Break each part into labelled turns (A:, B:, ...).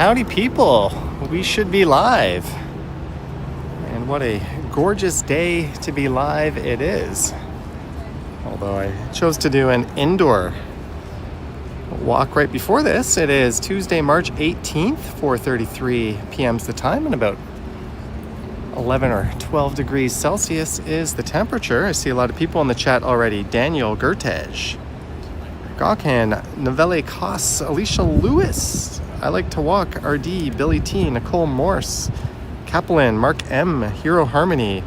A: Howdy people, we should be live. And what a gorgeous day to be live it is. Although I chose to do an indoor walk right before this. It is Tuesday, March 18th, 4:33 p.m. is the time, and about 11 or 12 degrees Celsius is the temperature. I see a lot of people in the chat already. Daniel Gertej, Gawkan, Novelle Koss, Alicia Lewis, I Like to Walk, RD, Billy T, Nicole Morse, Kaplan, Mark M, Hero Harmony,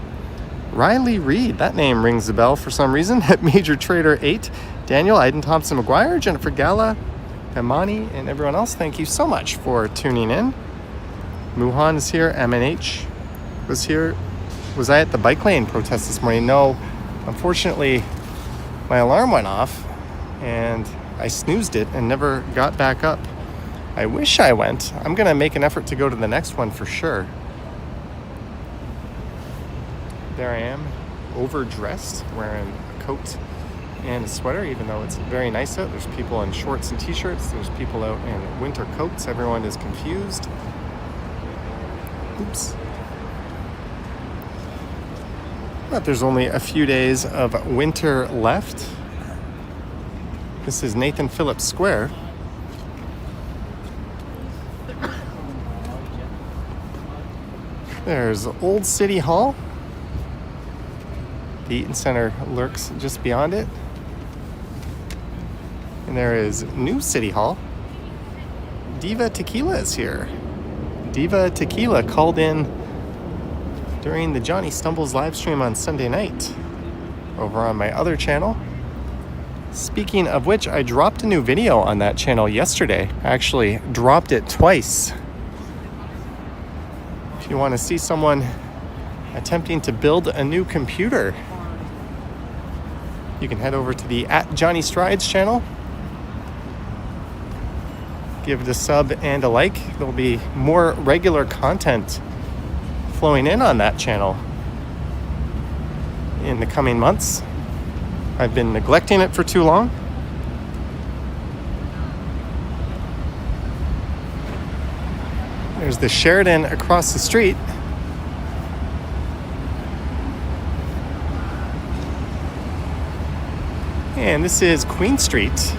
A: Riley Reed, that name rings a bell for some reason, at Major Trader 8, Daniel, Aiden Thompson McGuire, Jennifer Gala, Imani, and everyone else, thank you so much for tuning in. Muhan is here, MNH was here. Was I at the bike lane protest this morning? No, unfortunately, my alarm went off and I snoozed it and never got back up. I wish I went. I'm gonna make an effort to go to the next one for sure. There I am, overdressed, wearing a coat and a sweater, even though it's very nice out. There's people in shorts and t-shirts. There's people out in winter coats. Everyone is confused. Oops. But there's only a few days of winter left. This is Nathan Phillips Square. There's Old City Hall. The Eaton Center lurks just beyond it. And there is New City Hall. Diva Tequila is here. Diva Tequila called in during the Johnny Stumbles live stream on Sunday night over on my other channel. Speaking of which, I dropped a new video on that channel yesterday. I actually dropped it twice. If you want to see someone attempting to build a new computer, you can head over to the @JohnnyStrides channel. Give it a sub and a like. There'll be more regular content flowing in on that channel in the coming months. I've been neglecting it for too long. There's the Sheridan across the street. And this is Queen Street.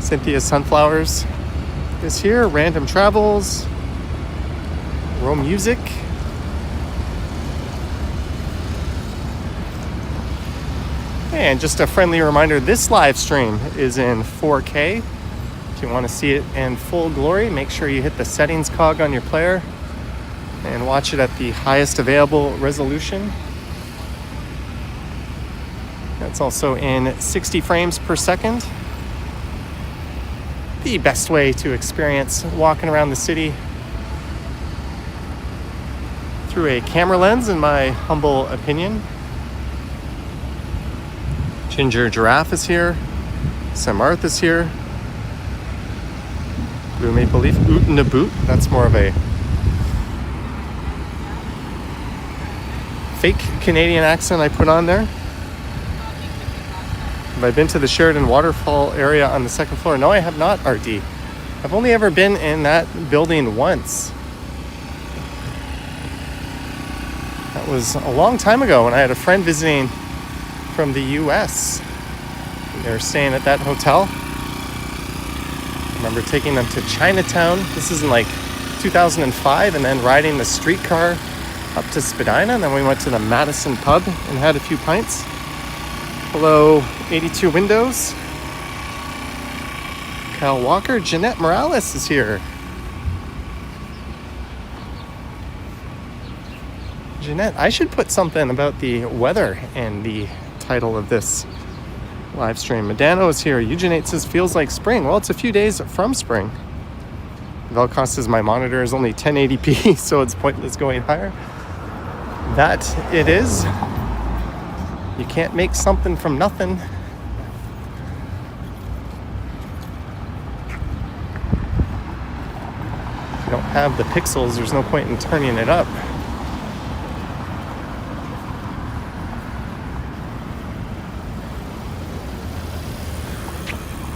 A: Cynthia Sunflowers is here. Random Travels. Rome Music. And just a friendly reminder, this live stream is in 4K. If you want to see it in full glory, make sure you hit the settings cog on your player and watch it at the highest available resolution. That's also in 60 frames per second. The best way to experience walking around the city through a camera lens, in my humble opinion. Ginger Giraffe is here. Samarth is here. Blue Maple Leaf. Oot and a Boot. That's more of a fake Canadian accent I put on there. Have I been to the Sheridan waterfall area on the second floor? No, I have not, RD. I've only ever been in that building once. That was a long time ago when I had a friend visiting from the US. They were staying at that hotel. I remember taking them to Chinatown. This is in like 2005, and then riding the streetcar up to Spadina, and then we went to the Madison pub and had a few pints. Hello, 82 Windows. Kyle Walker. Jeanette Morales is here. Jeanette, I should put something about the weather in the title of this live stream. Medano is here. Eugenate says, feels like spring. Well, it's a few days from spring. Velcos says, my monitor is only 1080p, so it's pointless going higher. That it is. You can't make something from nothing. If you don't have the pixels, there's no point in turning it up.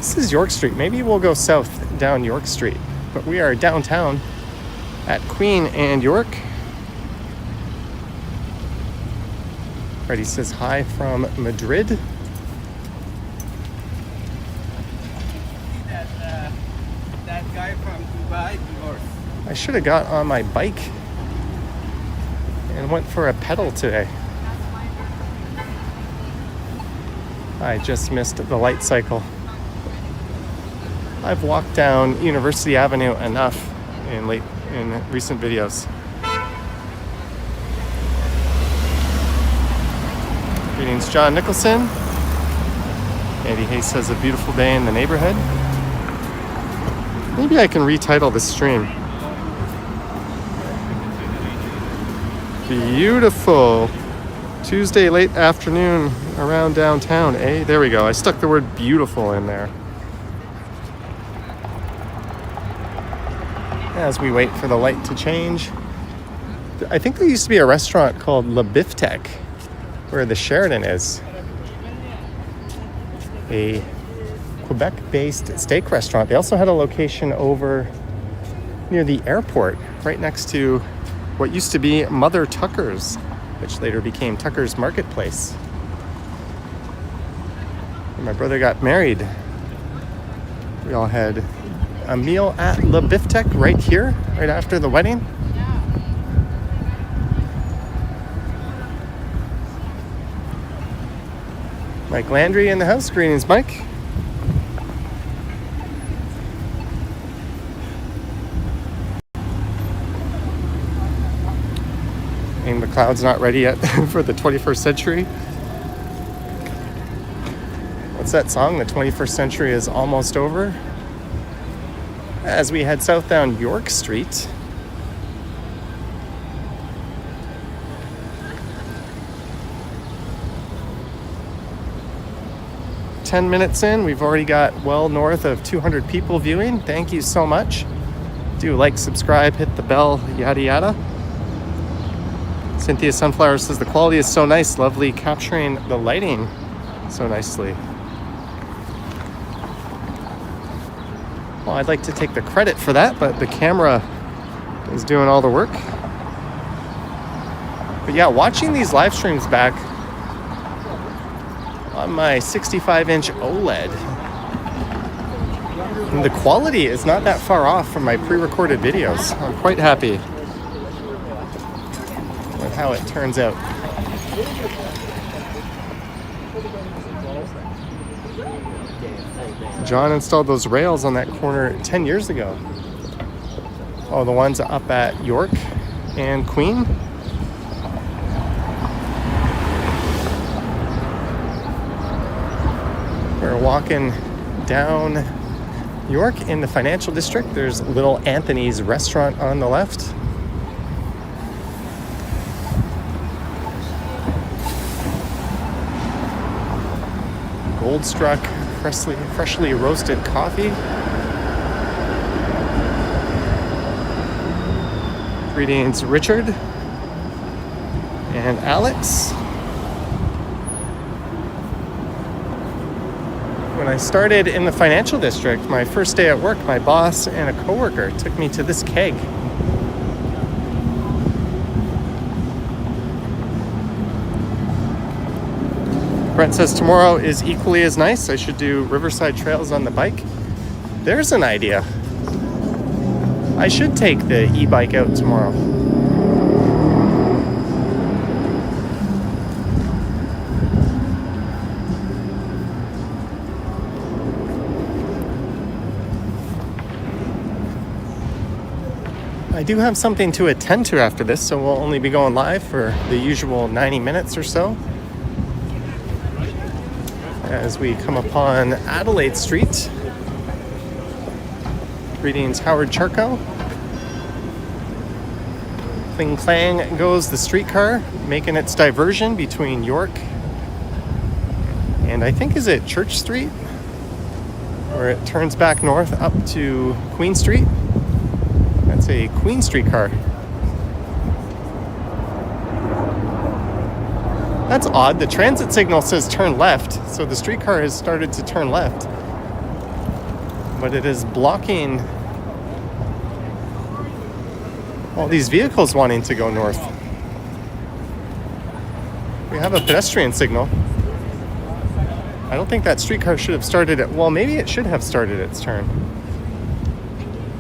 A: This is York Street. Maybe we'll go south down York Street. But we are downtown at Queen and York. Freddie says hi from Madrid.
B: That guy from Dubai, divorced.
A: I should have got on my bike and went for a pedal today. I just missed the light cycle. I've walked down University Avenue enough in recent videos. Greetings, John Nicholson. Andy Hayes says a beautiful day in the neighborhood. Maybe I can retitle this stream. Beautiful Tuesday late afternoon around downtown, eh? There we go. I stuck the word beautiful in there. As we wait for the light to change. I think there used to be a restaurant called Le Biftec where the Sheraton is. A Quebec-based steak restaurant. They also had a location over near the airport, right next to what used to be Mother Tucker's, which later became Tucker's Marketplace. When my brother got married, we all had a meal at Le Biftec right here, right after the wedding. Mike Landry in the house. Greetings, Mike. And McLeod's not ready yet for the 21st century. What's that song? The 21st century is almost over. As we head south down York Street. "10 minutes in, we've already got well north of 200 people viewing. Thank you so much. Do like, subscribe, hit the bell, yada yada. Cynthia Sunflower says the quality is so nice, lovely, capturing the lighting so nicely. Well, I'd like to take the credit for that, but the camera is doing all the work. But yeah, watching these live streams back on my 65-inch OLED, and the quality is not that far off from my pre-recorded videos. I'm quite happy with how it turns out. John installed those rails on that corner 10 years ago. Oh, the ones up at York and Queen. We're walking down York in the financial district. There's Little Anthony's restaurant on the left. Goldstruck freshly roasted coffee. Greetings, Richard and Alex. When I started in the financial district, my first day at work, my boss and a coworker took me to this keg. Brent says tomorrow is equally as nice. I should do Riverside Trails on the bike. There's an idea. I should take the e-bike out tomorrow. I do have something to attend to after this, so we'll only be going live for the usual 90 minutes or so. As we come upon Adelaide Street. Greetings, Howard Charco. Cling clang goes the streetcar, making its diversion between York and I think, is it Church Street? Where it turns back north up to Queen Street. That's a Queen streetcar. That's odd. The transit signal says turn left, so the streetcar has started to turn left. but it is blocking all these vehicles wanting to go north. We have a pedestrian signal. I don't think that streetcar should have started it. Well, maybe it should have started its turn.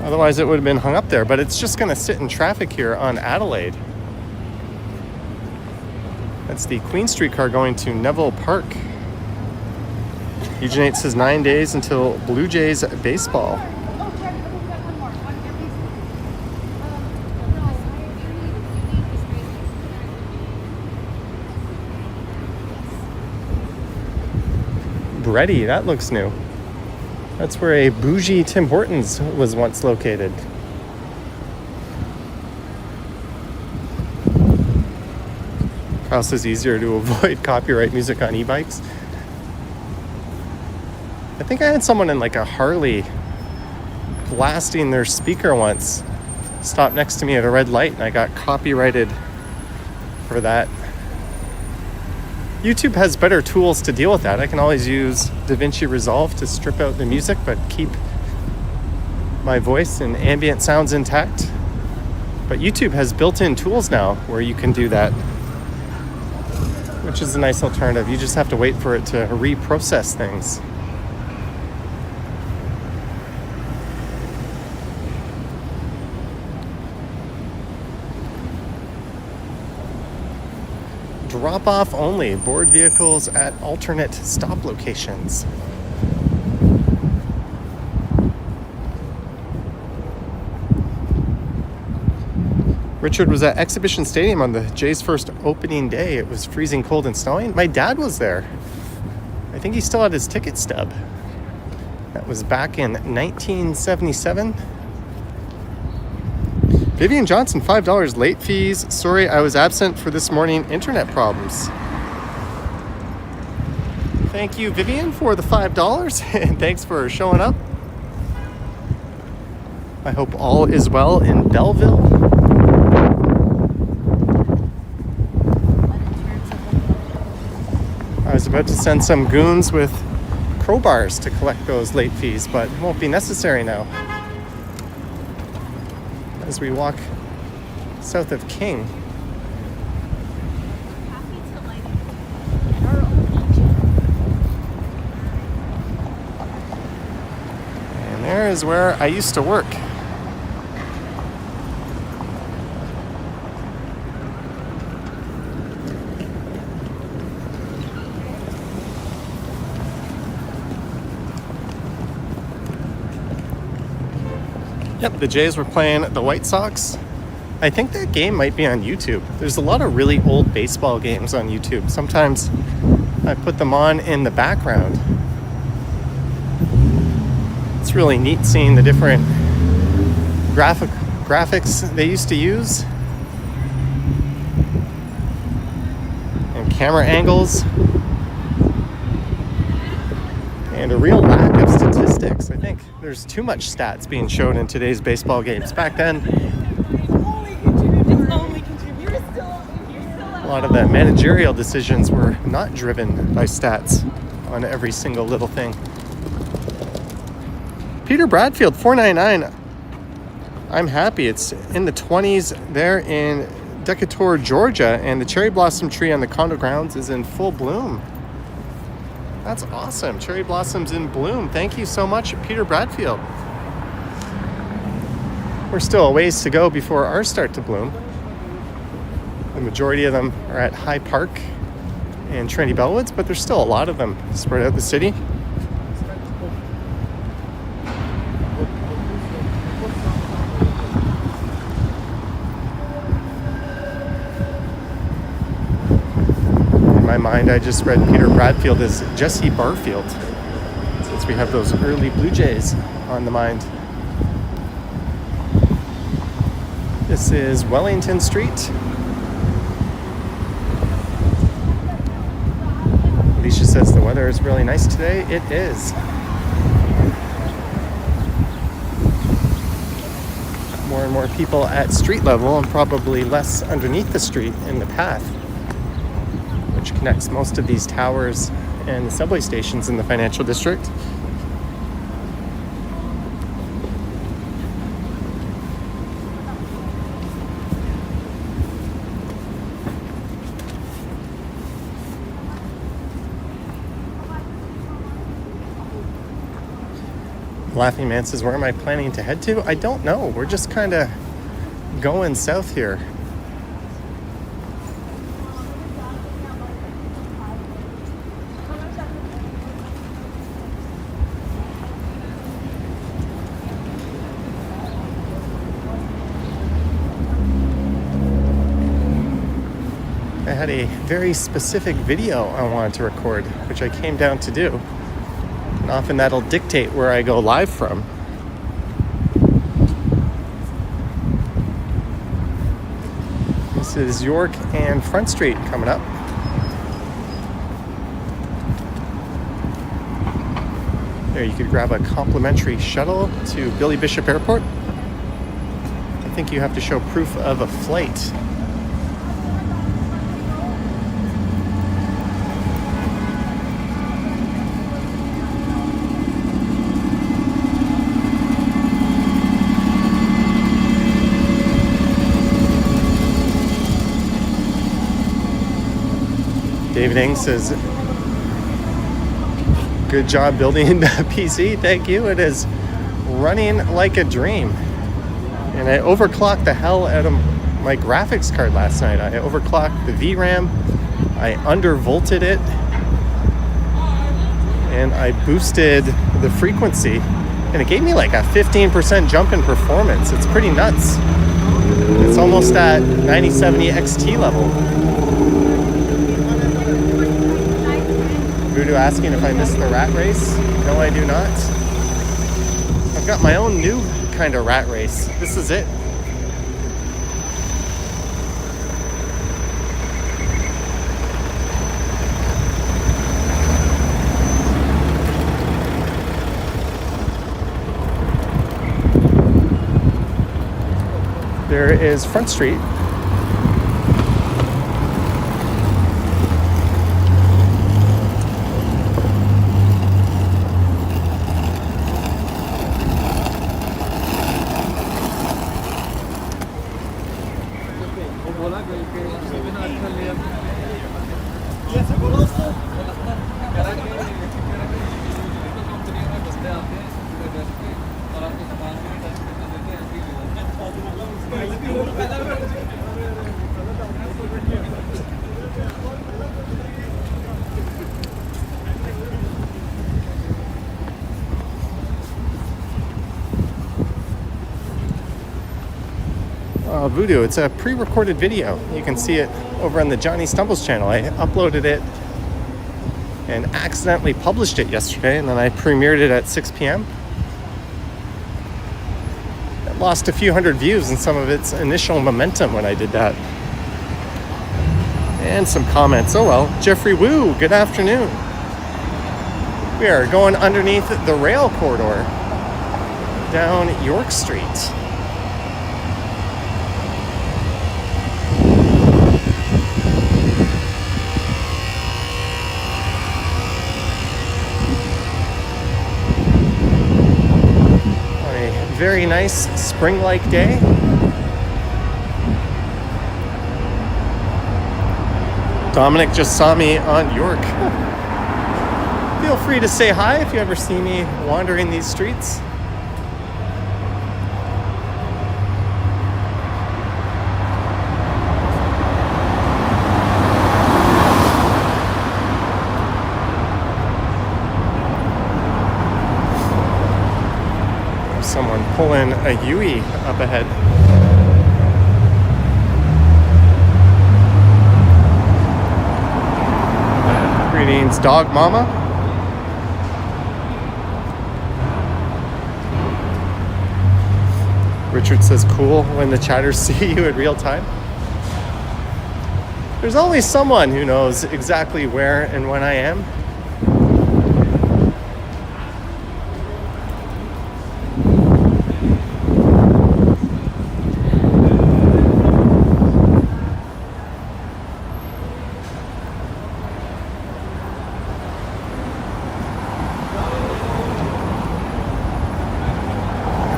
A: Otherwise, it would have been hung up there. But it's just going to sit in traffic here on Adelaide. That's the Queen streetcar going to Neville Park. Eugene 8 says 9 days until Blue Jays baseball. Bready, that looks new. That's where a bougie Tim Hortons was once located. Kyle says easier to avoid copyright music on e-bikes. I think I had someone in like a Harley blasting their speaker once stop next to me at a red light, and I got copyrighted for that. YouTube has better tools to deal with that. I can always use DaVinci Resolve to strip out the music but keep my voice and ambient sounds intact. But YouTube has built-in tools now where you can do that, which is a nice alternative. You just have to wait for it to reprocess things. Drop off only. Board vehicles at alternate stop locations. Richard was at Exhibition Stadium on the Jays' first opening day. It was freezing cold and snowing. My dad was there. I think he still had his ticket stub. That was back in 1977. Vivian Johnson, $5 late fees. Sorry, I was absent for this morning. Internet problems. Thank you, Vivian, for the $5, and thanks for showing up. I hope all is well in Belleville. I was about to send some goons with crowbars to collect those late fees, but it won't be necessary now. As we walk south of King. And there is where I used to work. Yep, the Jays were playing the White Sox. I think that game might be on YouTube. There's a lot of really old baseball games on YouTube. Sometimes I put them on in the background. It's really neat seeing the different graphics they used to use. And camera angles. And a real lack of statistics. I think there's too much stats being shown in today's baseball games. Back then, a lot of the managerial decisions were not driven by stats on every single little thing. Peter Bradfield, $4.99. I'm happy. It's in the 20s there in Decatur, Georgia, and the cherry blossom tree on the condo grounds is in full bloom. That's awesome. Cherry blossoms in bloom. Thank you so much, Peter Bradfield. We're still a ways to go before ours start to bloom. The majority of them are at High Park and Trinity Bellwoods, but there's still a lot of them spread out the city. In my mind, I just read Peter Bradfield as Jesse Barfield, since we have those early Blue Jays on the mind. This is Wellington Street. Alicia says the weather is really nice today. It is. More and more people at street level and probably less underneath the street in the path, which connects most of these towers and the subway stations in the financial district. Laughing Man says, where am I planning to head to? I don't know. We're just kind of going south here. I had a very specific video I wanted to record, which I came down to do. And often that'll dictate where I go live from. This is York and Front Street coming up. There, you could grab a complimentary shuttle to Billy Bishop Airport. I think you have to show proof of a flight. David Ing says, good job building the PC. Thank you. It is running like a dream. And I overclocked the hell out of my graphics card last night. I overclocked the VRAM. I undervolted it. And I boosted the frequency. And it gave me like a 15% jump in performance. It's pretty nuts. It's almost at 9070 XT level. Voodoo asking if I missed the rat race. No, I do not. I've got my own new kind of rat race. This is it. There is Front Street. Voodoo, it's a pre-recorded video. You can see it over on the Johnny Stumbles channel. I uploaded it and accidentally published it yesterday, and then I premiered it at 6 p.m. It lost a few hundred views in some of its initial momentum when I did that. And some comments. Oh well. Jeffrey Wu, good afternoon. We are going underneath the rail corridor down York Street. Very nice spring-like day. Dominic just saw me on York. Feel free to say hi if you ever see me wandering these streets. Someone pulling a Yui up ahead. Greetings, dog mama. Richard says cool when the chatters see you in real time. There's always someone who knows exactly where and when I am.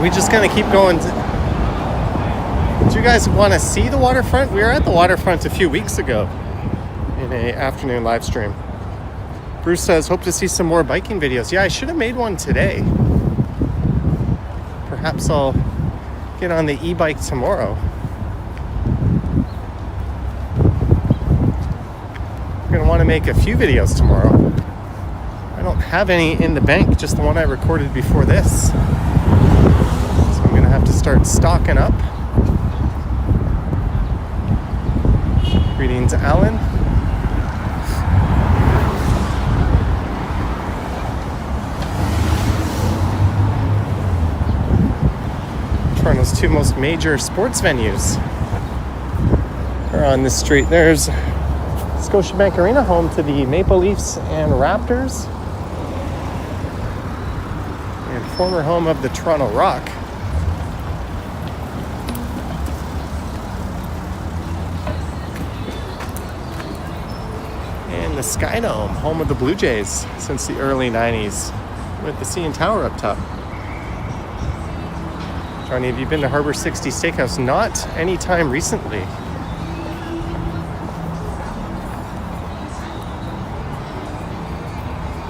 A: We just gonna keep going. Do you guys want to see the waterfront? We were at the waterfront a few weeks ago in an afternoon live stream. Bruce says, hope to see some more biking videos. Yeah, I should have made one today. Perhaps I'll get on the e-bike tomorrow. I'm going to want to make a few videos tomorrow. I don't have any in the bank, just the one I recorded before this. So I'm going to have to start stocking up. Greetings, Alan. Toronto's two most major sports venues are on this street. There's Scotiabank Arena, home to the Maple Leafs and Raptors, and former home of the Toronto Rock. And the Sky Dome, home of the Blue Jays since the early 90s, with the CN Tower up top. Johnny, have you been to Harbor 60 Steakhouse? Not anytime recently.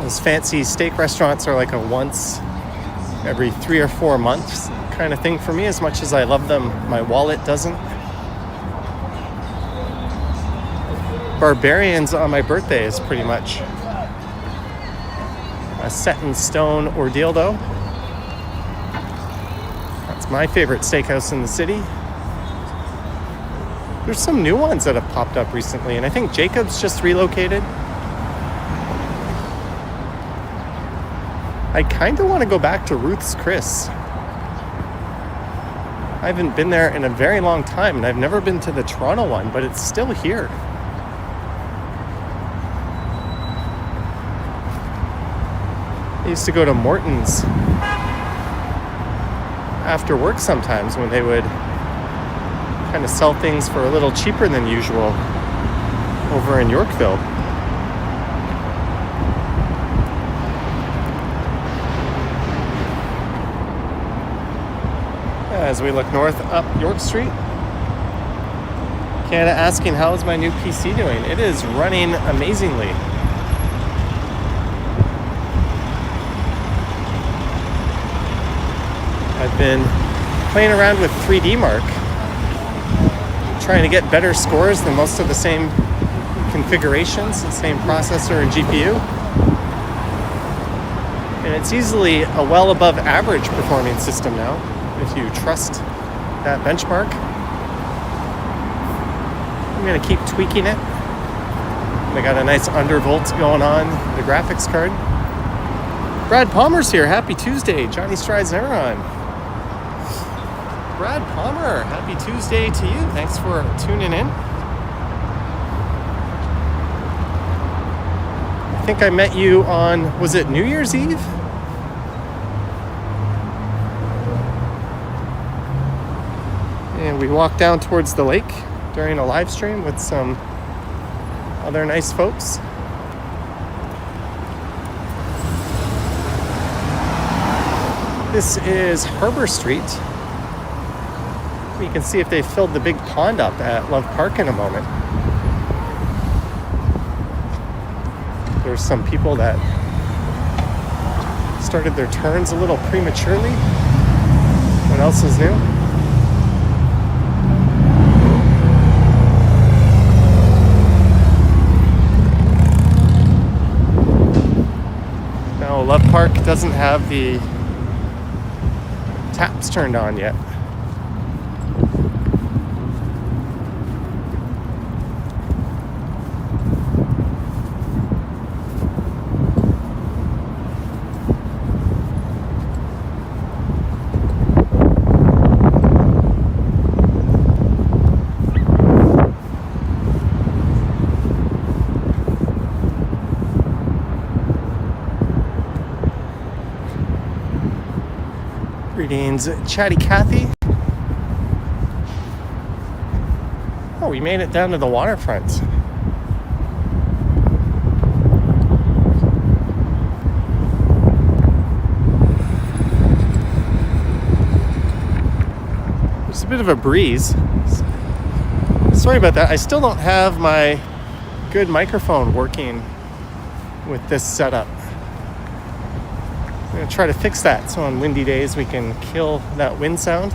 A: Those fancy steak restaurants are like a once every 3 or 4 months kind of thing for me. As much as I love them, my wallet doesn't. Barbarians on my birthday is pretty much a set in stone ordeal, though. That's my favorite steakhouse in the city. There's some new ones that have popped up recently, and I think Jacob's just relocated. I kind of want to go back to Ruth's Chris. I haven't been there in a very long time, and I've never been to the Toronto one, but it's still here. I used to go to Morton's after work sometimes when they would kind of sell things for a little cheaper than usual over in Yorkville. As we look north up York Street, Canada asking, how is my new PC doing? It is running amazingly. I've been playing around with 3D Mark, trying to get better scores than most of the same configurations, the same processor and GPU. And it's easily a well above average performing system now, if you trust that benchmark. I'm going to keep tweaking it. I got a nice undervolt going on the graphics card. Brad Palmer's here. Happy Tuesday. Johnny Strides never on. Brad Palmer, happy Tuesday to you. Thanks for tuning in. I think I met you on, was it New Year's Eve? And we walked down towards the lake during a live stream with some other nice folks. This is Harbor Street. You can see if they filled the big pond up at Love Park in a moment. There's some people that started their turns a little prematurely. What else is new? No, Love Park doesn't have the taps turned on yet. Greetings, Chatty Cathy. Oh, we made it down to the waterfront. There's a bit of a breeze. Sorry about that. I still don't have my good microphone working with this setup. I'm going to to try to fix that so on windy days we can kill that wind sound.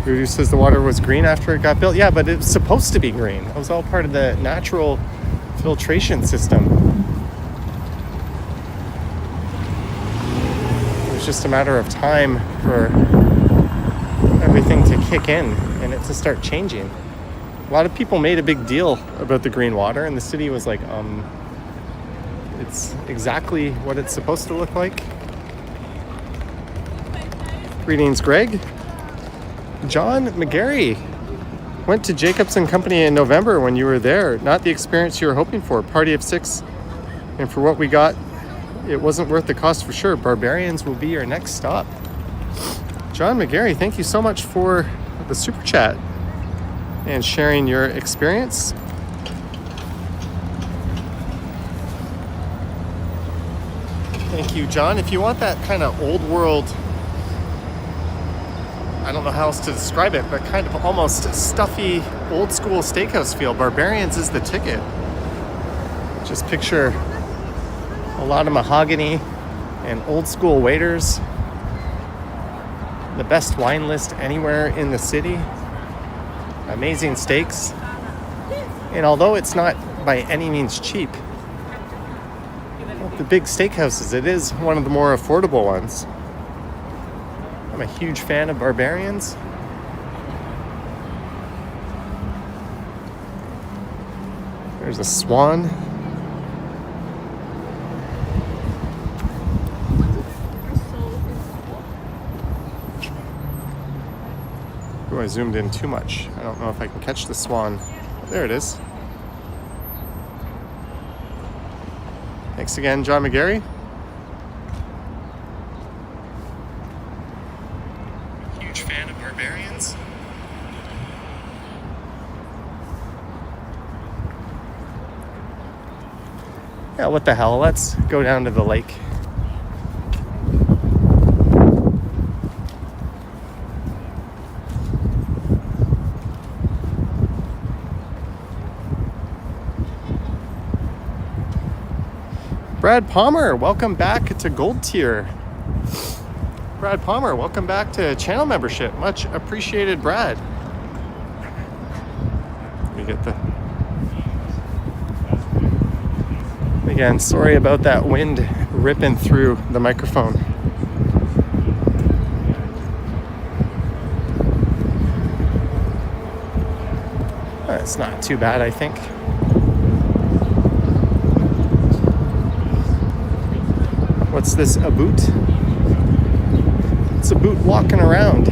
A: Voodoo says the water was green after it got built. Yeah, but it's supposed to be green. It was all part of the natural filtration system. It was just a matter of time for everything to kick in and it to start changing. A lot of people made a big deal about the green water, and the city was like, it's exactly what it's supposed to look like. Greetings, Greg. John McGarry went to Jacobs and Company in November when you were there. Not the experience you were hoping for. Party of 6, and for what we got, it wasn't worth the cost for sure. Barbarians will be your next stop. John McGarry, thank you so much for the super chat and sharing your experience. Thank you, John. If you want that kind of old world, I don't know how else to describe it, but kind of almost stuffy, old school steakhouse feel, Barbarians is the ticket. Just picture a lot of mahogany and old school waiters, the best wine list anywhere in the city, amazing steaks, and although it's not by any means cheap, the big steakhouses, it is one of the more affordable ones. I'm a huge fan of Barbarians. There's a swan. Oh, I zoomed in too much. I don't know if I can catch the swan. There it is. Thanks again, John McGarry. Fan of Barbarians. Yeah, what the hell? Let's go down to the lake. Brad Palmer, welcome back to Gold Tier. Brad Palmer, welcome back to channel membership. Much appreciated, Brad. Let me get the... Again, sorry about that wind ripping through the microphone. It's not too bad, I think. What's this, a boot? It's a boot walking around.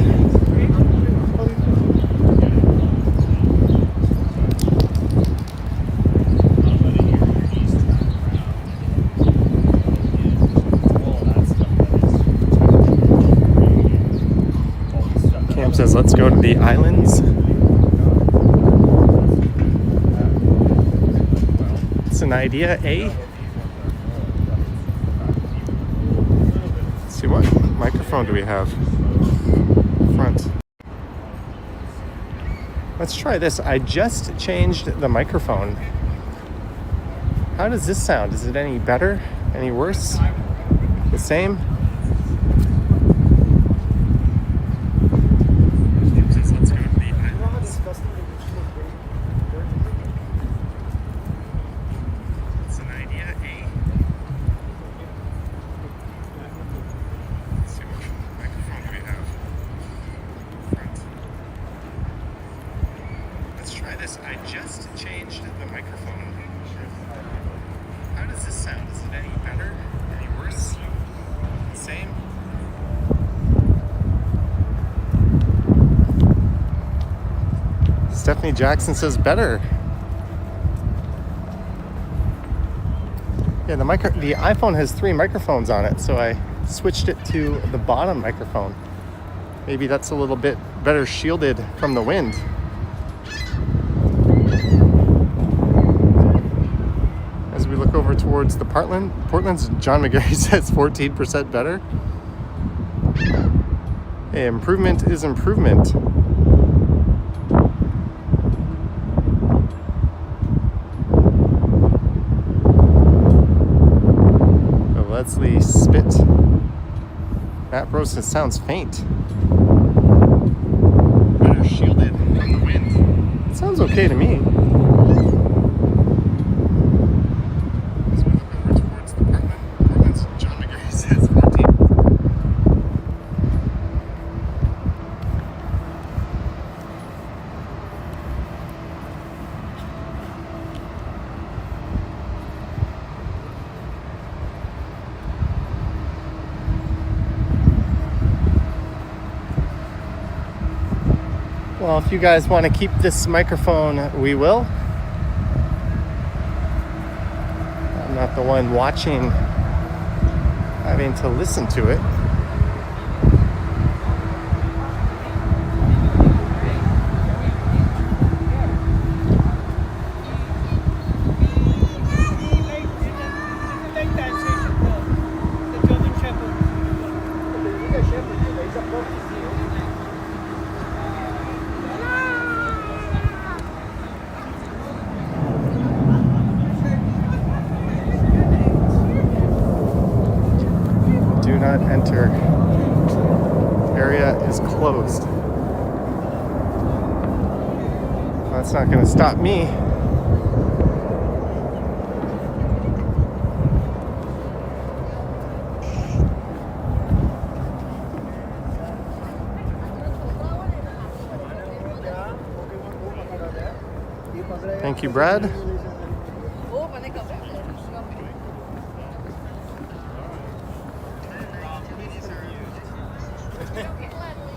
A: Cam says, let's go to the islands. It's an idea, eh? Let's see, what microphone do we have? Front. Let's try this. I just changed the microphone. How does this sound? Is it any better? Any worse? The same? I just changed the microphone. How does this sound? Is it any better? Any worse? Same? Stephanie Jackson says better. Yeah, the iPhone has 3 microphones on it, so I switched it to the bottom microphone. Maybe that's a little bit better shielded from the wind. As we look over towards towards the Portland's John McGarry says 14% better. Hey, improvement is improvement. So Leslie spit. Matt Bros says sounds faint. Better shielded from the wind. It sounds okay to me. Well, if you guys want to keep this microphone, we will. I'm not the one watching, having to listen to it. Do not enter. Area is closed. That's not going to stop me. Thank you, Brad.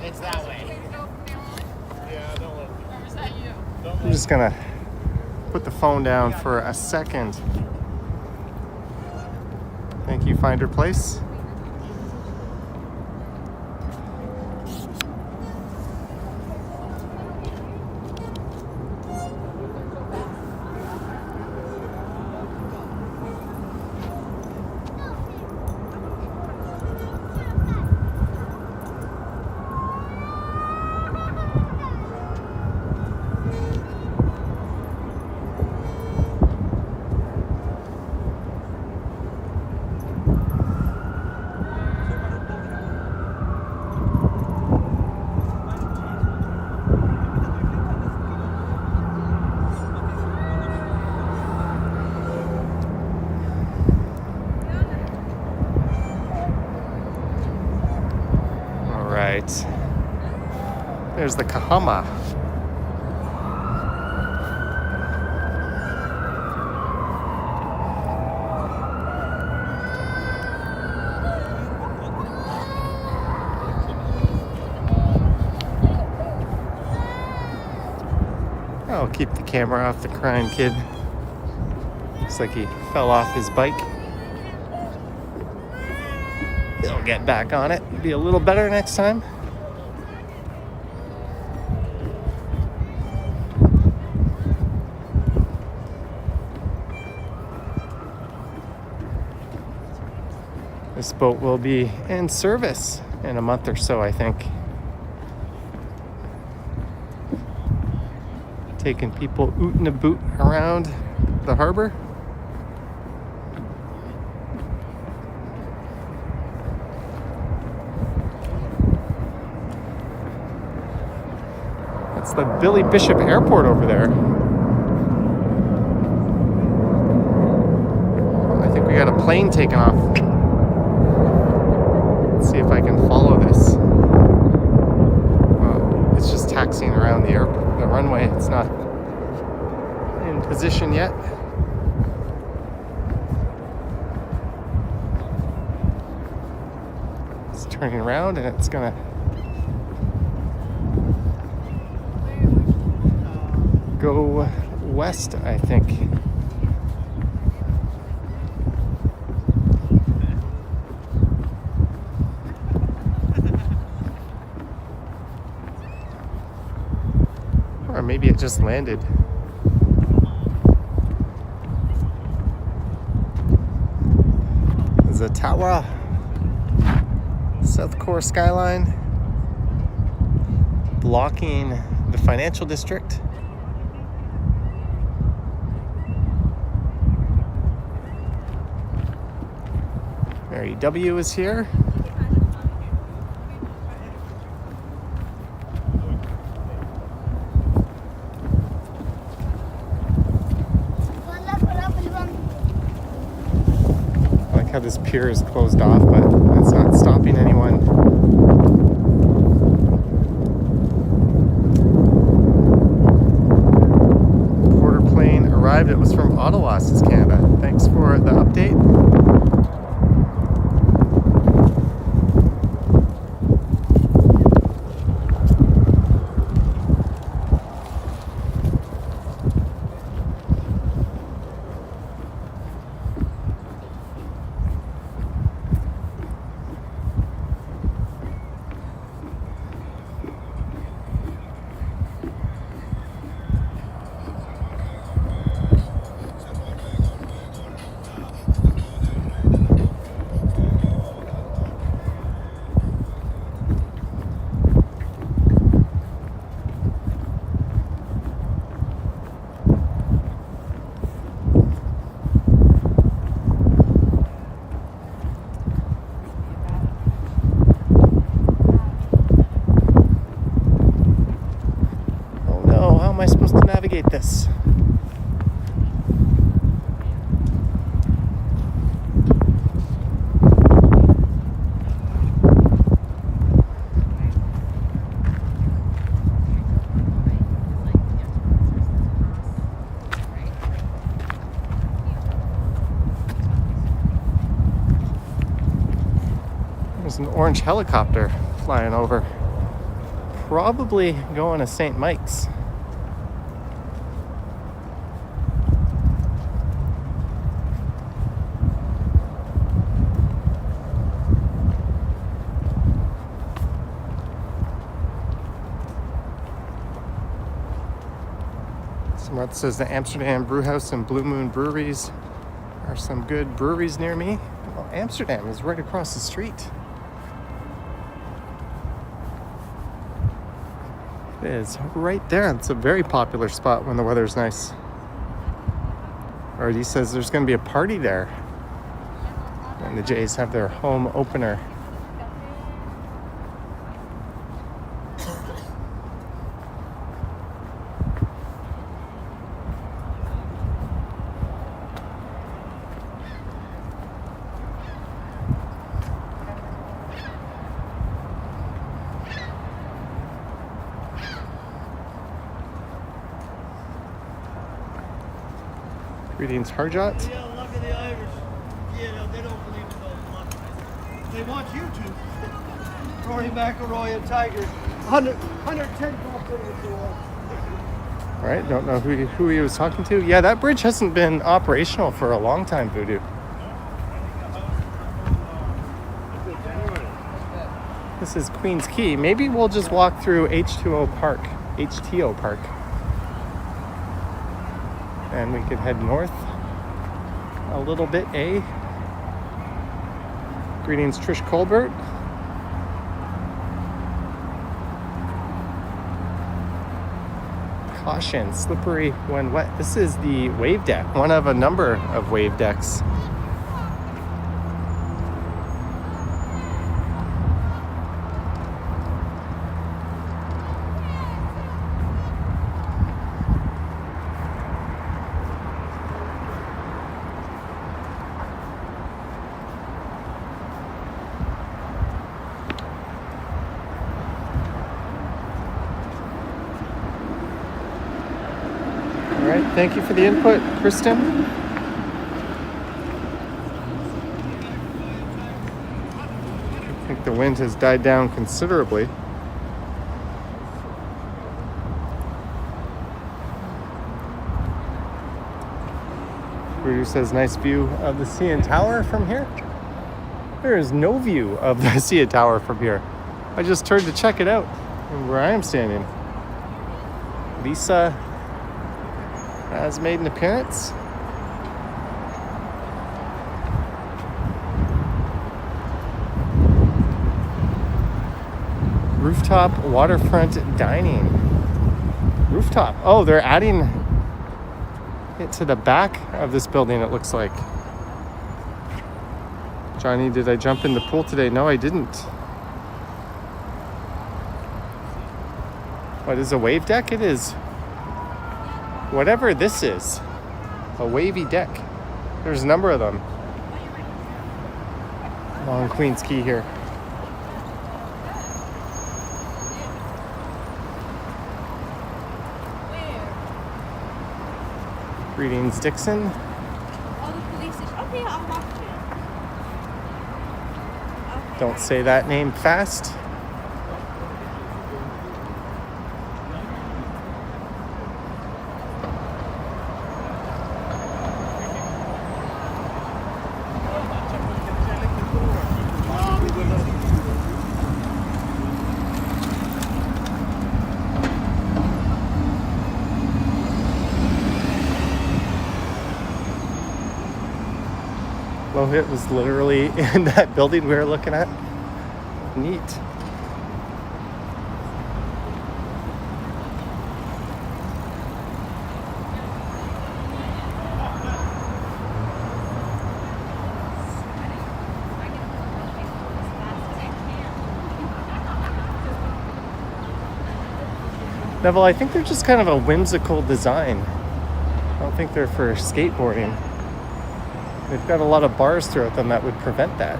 B: It's that way. Yeah, don't let me. Or is that you?
A: I'm just gonna put the phone down for a second. Thank you, Finder Place. There's the Kahama. I'll keep the camera off the crying kid. Looks like he fell off his bike. He'll get back on it. Be a little better next time. This boat will be in service in a month or so, I think. Taking people oot and a boot around the harbor. That's the Billy Bishop Airport over there. I think we got a plane taking off. See if I can follow this. It's just taxiing around the runway. It's not in position yet. It's turning around and it's gonna go west, I think. Or maybe it just landed. the tower. South Core skyline. Blocking the financial district. Mary W is here. I like how this pier is closed off, but it's not stopping anyone. Quarter plane arrived. It was from Ottawa, says Canada. Thanks for the update. Navigate this. There's an orange helicopter flying over. Probably going to St. Mike's. That says the Amsterdam Brewhouse and Blue Moon Breweries are some good breweries near me. Well, Amsterdam is right across the street. It is right there. It's a very popular spot when the weather's nice. Already says there's going to be a party there when the Jays have their home opener. Greetings, Harjot.
B: Yeah, luck of the Irish. Yeah, they don't believe in those luck. They want you to. Rory McIlroy and Tiger. 110 golf tournaments to one.
A: All right, don't know who he was talking to. Yeah, that bridge hasn't been operational for a long time, Voodoo. This is Queens Quay. Maybe we'll just walk through HTO Park. And we could head north a little bit, Greetings, Trish Colbert. Caution, slippery when wet. This is the wave deck, one of a number of wave decks. Thank you for the input, Kristen. I think the wind has died down considerably. Rudy says, nice view of the CN Tower from here. There is no view of the CN Tower from here. I just turned to check it out from where I am standing. Lisa has made an appearance. Rooftop waterfront dining. Rooftop. Oh, they're adding it to the back of this building, it looks like. Johnny, did I jump in the pool today? No, I didn't. What is a wave deck? It is whatever this is. A wavy deck. There's a number of them. Along Queen's Quay here. Greetings, Dixon.
C: Oh, the police station. Okay, I'll walk to it. Okay.
A: Don't say that name fast. It was literally in that building we were looking at. Neat. Neville, I think they're just kind of a whimsical design. I don't think they're for skateboarding. They've got a lot of bars throughout them that would prevent that.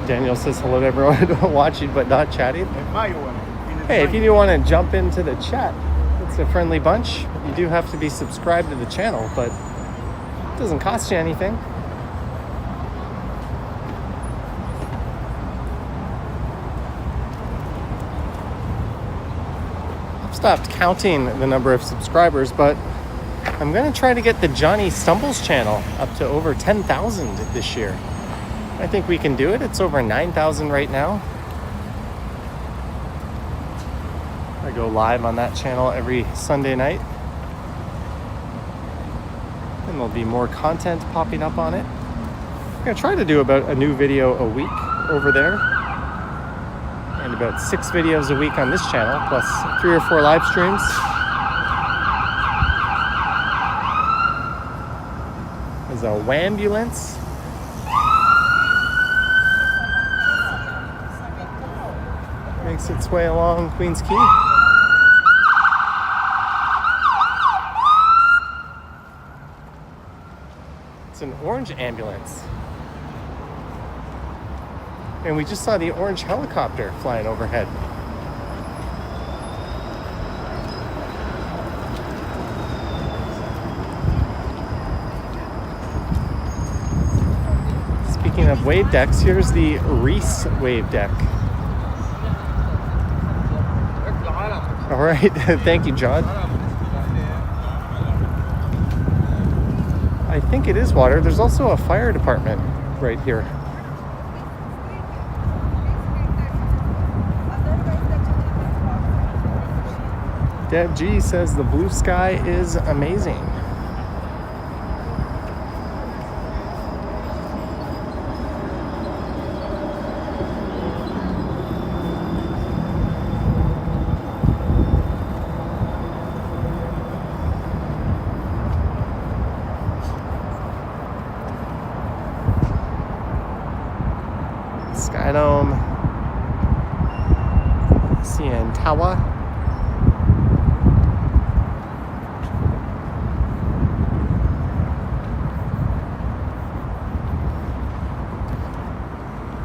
A: Daniel says hello to everyone watching but not chatting. Hey, if you do want to jump into the chat, it's a friendly bunch. You do have to be subscribed to the channel, but it doesn't cost you anything. Stopped counting the number of subscribers, but I'm going to try to get the Johnny Stumbles channel up to over 10,000 this year. I think we can do it. It's over 9,000 right now. I go live on that channel every Sunday night. And there'll be more content popping up on it. I'm going to try to do about a new video a week over there. And about 6 videos a week on this channel, plus 3 or 4 live streams. There's a wambulance. Makes its way along Queen's Quay. It's an orange ambulance. And we just saw the orange helicopter flying overhead. Speaking of wave decks, here's the Reese wave deck. All right, thank you, John. I think it is water. There's also a fire department right here. Deb G says the blue sky is amazing. Skydome, CN Tower.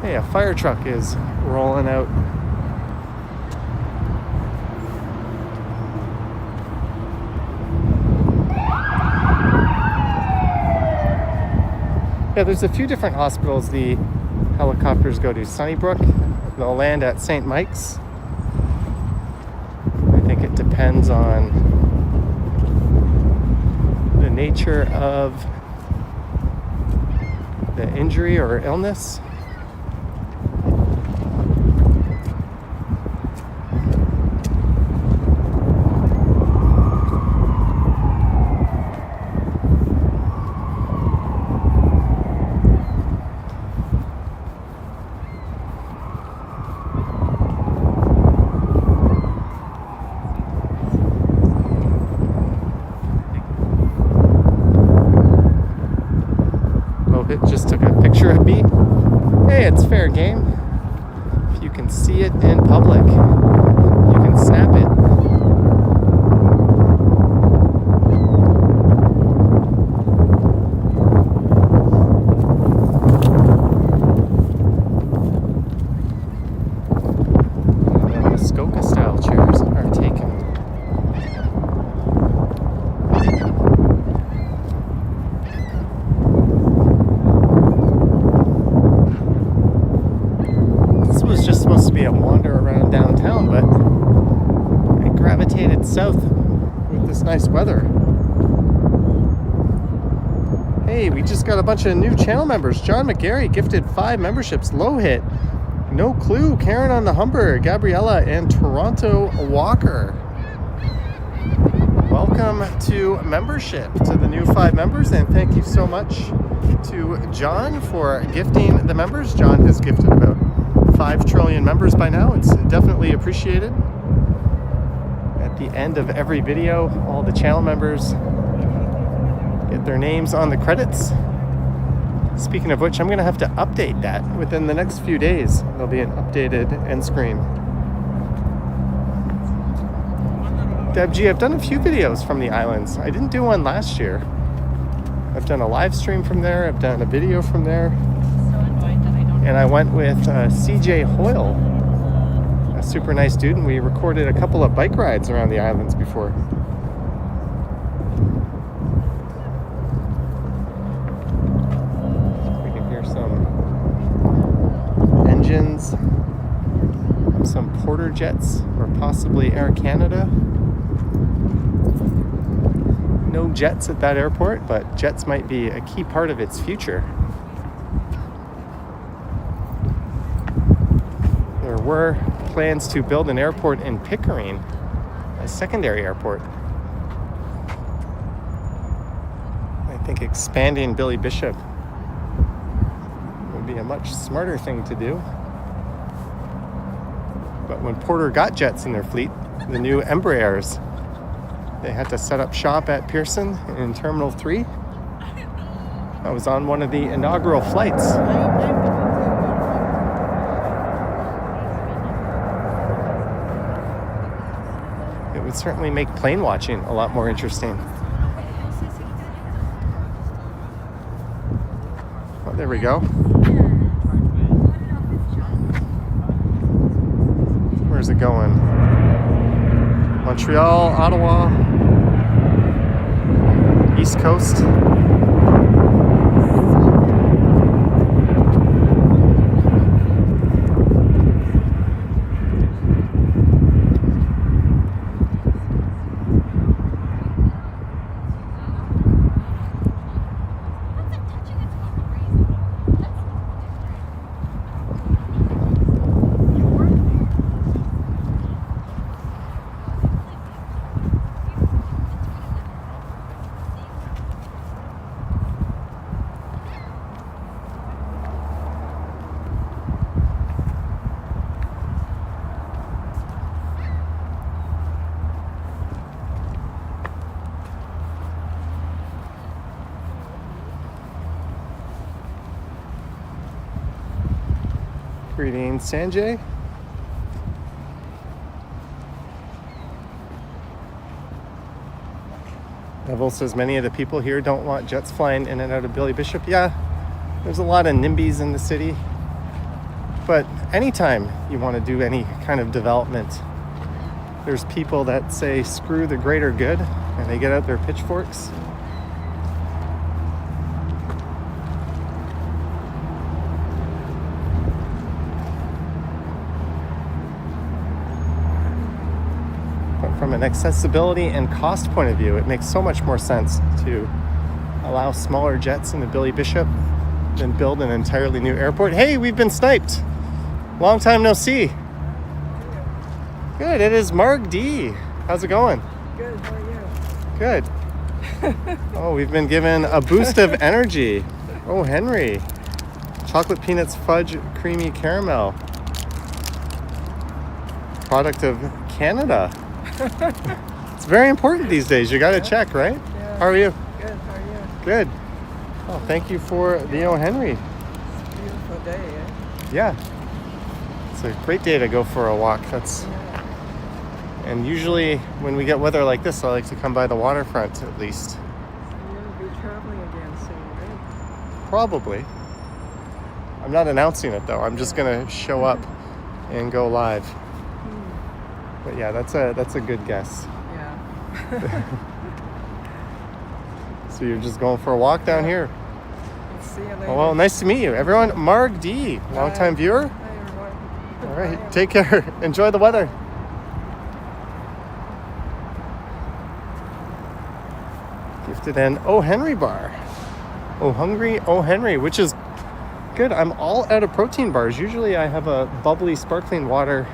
A: Hey, a fire truck is rolling out. Yeah, there's a few different hospitals the helicopters go to. Sunnybrook, they'll land at St. Mike's. I think it depends on the nature of the injury or illness. it just took a picture of me. Hey, it's fair game. If you can see it in public, you can snap it. And the Muskoka style chairs are taken. Just supposed to be a wander around downtown, but I gravitated south with this nice weather. Hey, we just got a bunch of new channel members. John McGarry gifted 5 memberships. Low Hit, No Clue, Karen on the Humber, Gabriella, and Toronto Walker. Welcome to membership to the new 5 members, and thank you so much to John for gifting the members. John has gifted about 5 trillion members by now. It's definitely appreciated. At the end of every video, all the channel members get their names on the credits. Speaking of which, I'm going to have to update that within the next few days. There'll be an updated end screen. Deb G, I've done a few videos from the islands. I didn't do one last year. I've done a live stream from there. I've done a video from there. And I went with CJ Hoyle, a super nice dude, and we recorded a couple of bike rides around the islands before. We can hear some engines, some Porter jets, or possibly Air Canada. No jets at that airport, but jets might be a key part of its future. There were plans to build an airport in Pickering, a secondary airport. I think expanding Billy Bishop would be a much smarter thing to do. But when Porter got jets in their fleet, the new Embraers, they had to set up shop at Pearson in Terminal 3. I was on one of the inaugural flights. It would certainly make plane watching a lot more interesting. Oh, there we go. Where's it going? Montreal, Ottawa, East Coast. Greetings, Sanjay. Neville says many of the people here don't want jets flying in and out of Billy Bishop. Yeah, there's a lot of NIMBYs in the city. But anytime you want to do any kind of development, there's people that say screw the greater good, and they get out their pitchforks. From an accessibility and cost point of view, it makes so much more sense to allow smaller jets in the Billy Bishop than build an entirely new airport. Hey, we've been sniped. Long time no see. Good, it is Mark D. How's it going?
D: Good, how are you?
A: Good. Oh, we've been given a boost of energy. Oh, Henry. Chocolate peanuts fudge creamy caramel. Product of Canada. It's very important these days. You got to check, right?
D: Yeah.
A: How are you?
D: Good, how are you?
A: Good. Oh, thank you for the O. Henry.
D: Beautiful day, eh?
A: Yeah. It's a great day to go for a walk. And usually when we get weather like this, I like to come by the waterfront at least.
D: You'll be traveling again soon, right?
A: Probably. I'm not announcing it though. I'm just gonna show up and go live. But yeah, that's a good guess.
D: Yeah.
A: So you're just going for a walk down here.
D: We'll see you later.
A: Oh, well, nice to meet you. Everyone, Marg D, longtime viewer.
D: Hi, everyone.
A: All right, take care. Enjoy the weather. Gifted an O. Henry bar. Oh, hungry O. Henry, which is good. I'm all out of protein bars. Usually I have a bubbly sparkling water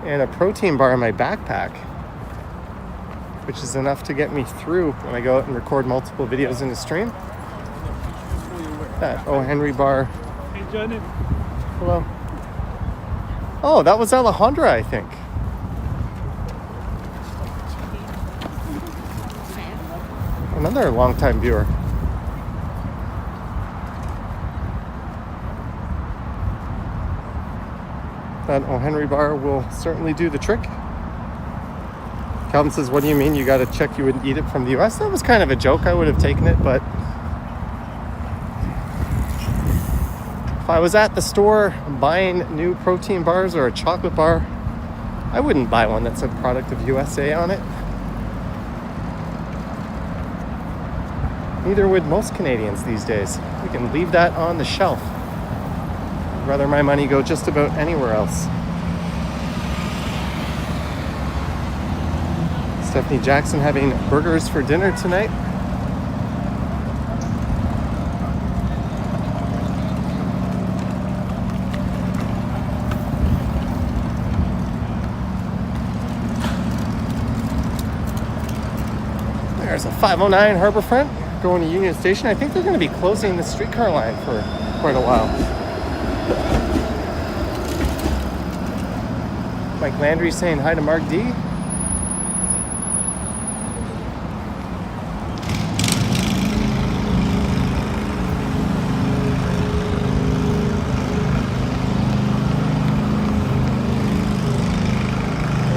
A: and a protein bar in my backpack, which is enough to get me through when I go out and record multiple videos in the stream. That O. Henry bar.
B: Hey, Johnny.
A: Hello. Oh, that was Alejandra, I think. Another longtime viewer. That O. Henry bar will certainly do the trick. Calvin says, what do you mean you got to check you wouldn't eat it from the US? That was kind of a joke. I would have taken it, but if I was at the store buying new protein bars or a chocolate bar, I wouldn't buy one that said product of USA on it. Neither would most Canadians these days. We can leave that on the shelf. I'd rather my money go just about anywhere else. Stephanie Jackson having burgers for dinner tonight. There's a 509 Harborfront going to Union Station. I think they're going to be closing the streetcar line for quite a while. Mike Landry saying hi to Mark D.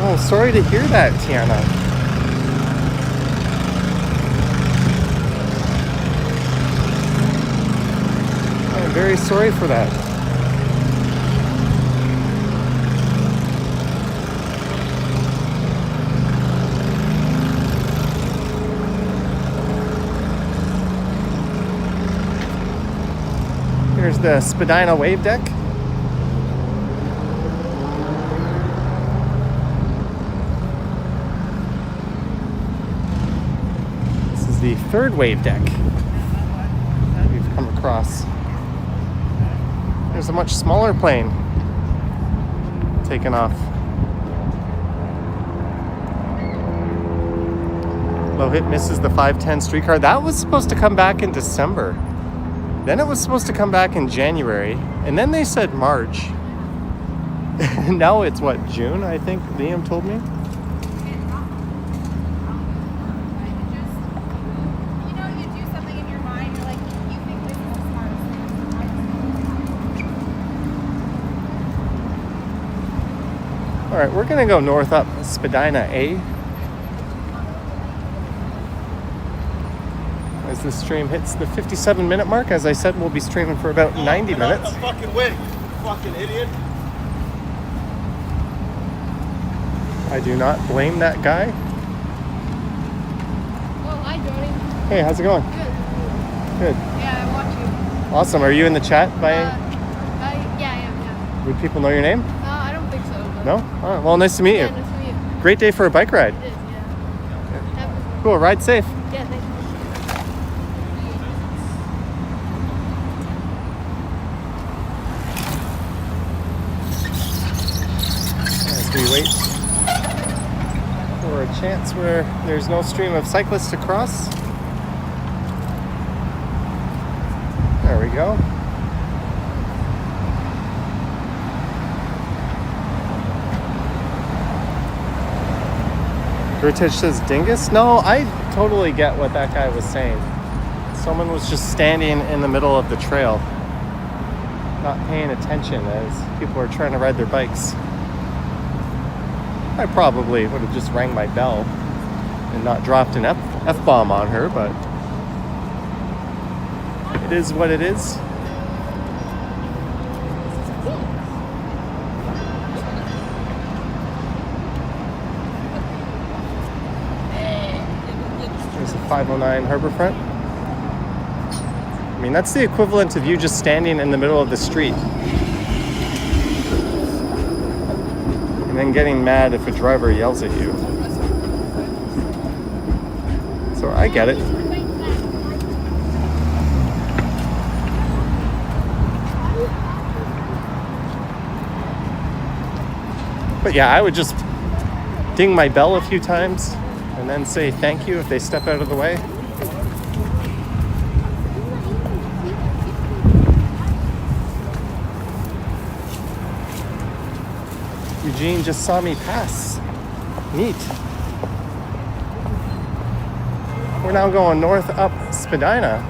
A: Oh, sorry to hear that, Tiana. I'm very sorry for that. Here's the Spadina wave deck. This is the third wave deck we've come across. There's a much smaller plane taking off. Low hit misses the 510 streetcar. That was supposed to come back in December. Then it was supposed to come back in January. And then they said March. Now it's what, June, I think Liam told me? All right, we're gonna go north up Spadina A. As the stream hits the 57-minute mark, as I said, we'll be streaming for about 90 minutes.
B: The fucking way, you fucking idiot.
A: I do not blame that guy.
C: Well, hi, Jody.
A: Hey, how's it going?
C: Good.
A: Good.
C: Yeah, I watch you.
A: Awesome. Are you in the chat by?
C: Yeah, I am. Yeah.
A: Would people know your name?
C: I don't think so. But
A: No? All right. Well, nice to meet
C: Yeah,
A: you.
C: nice to meet you.
A: Great day for a bike ride.
C: It is. Yeah. Have-
A: Cool. Ride safe.
C: Yeah. Thank you.
A: As we wait for a chance where there's no stream of cyclists to cross. There we go. Gritich says dingus? No, I totally get what that guy was saying. Someone was just standing in the middle of the trail, not paying attention as people are trying to ride their bikes. I probably would have just rang my bell and not dropped an F-bomb on her, but it is what it is. There's a 509 Harborfront. I mean, that's the equivalent of you just standing in the middle of the street and then getting mad if a driver yells at you. So I get it. But yeah, I would just ding my bell a few times and then say thank you if they step out of the way. Eugene just saw me pass. Neat. We're now going north up Spadina.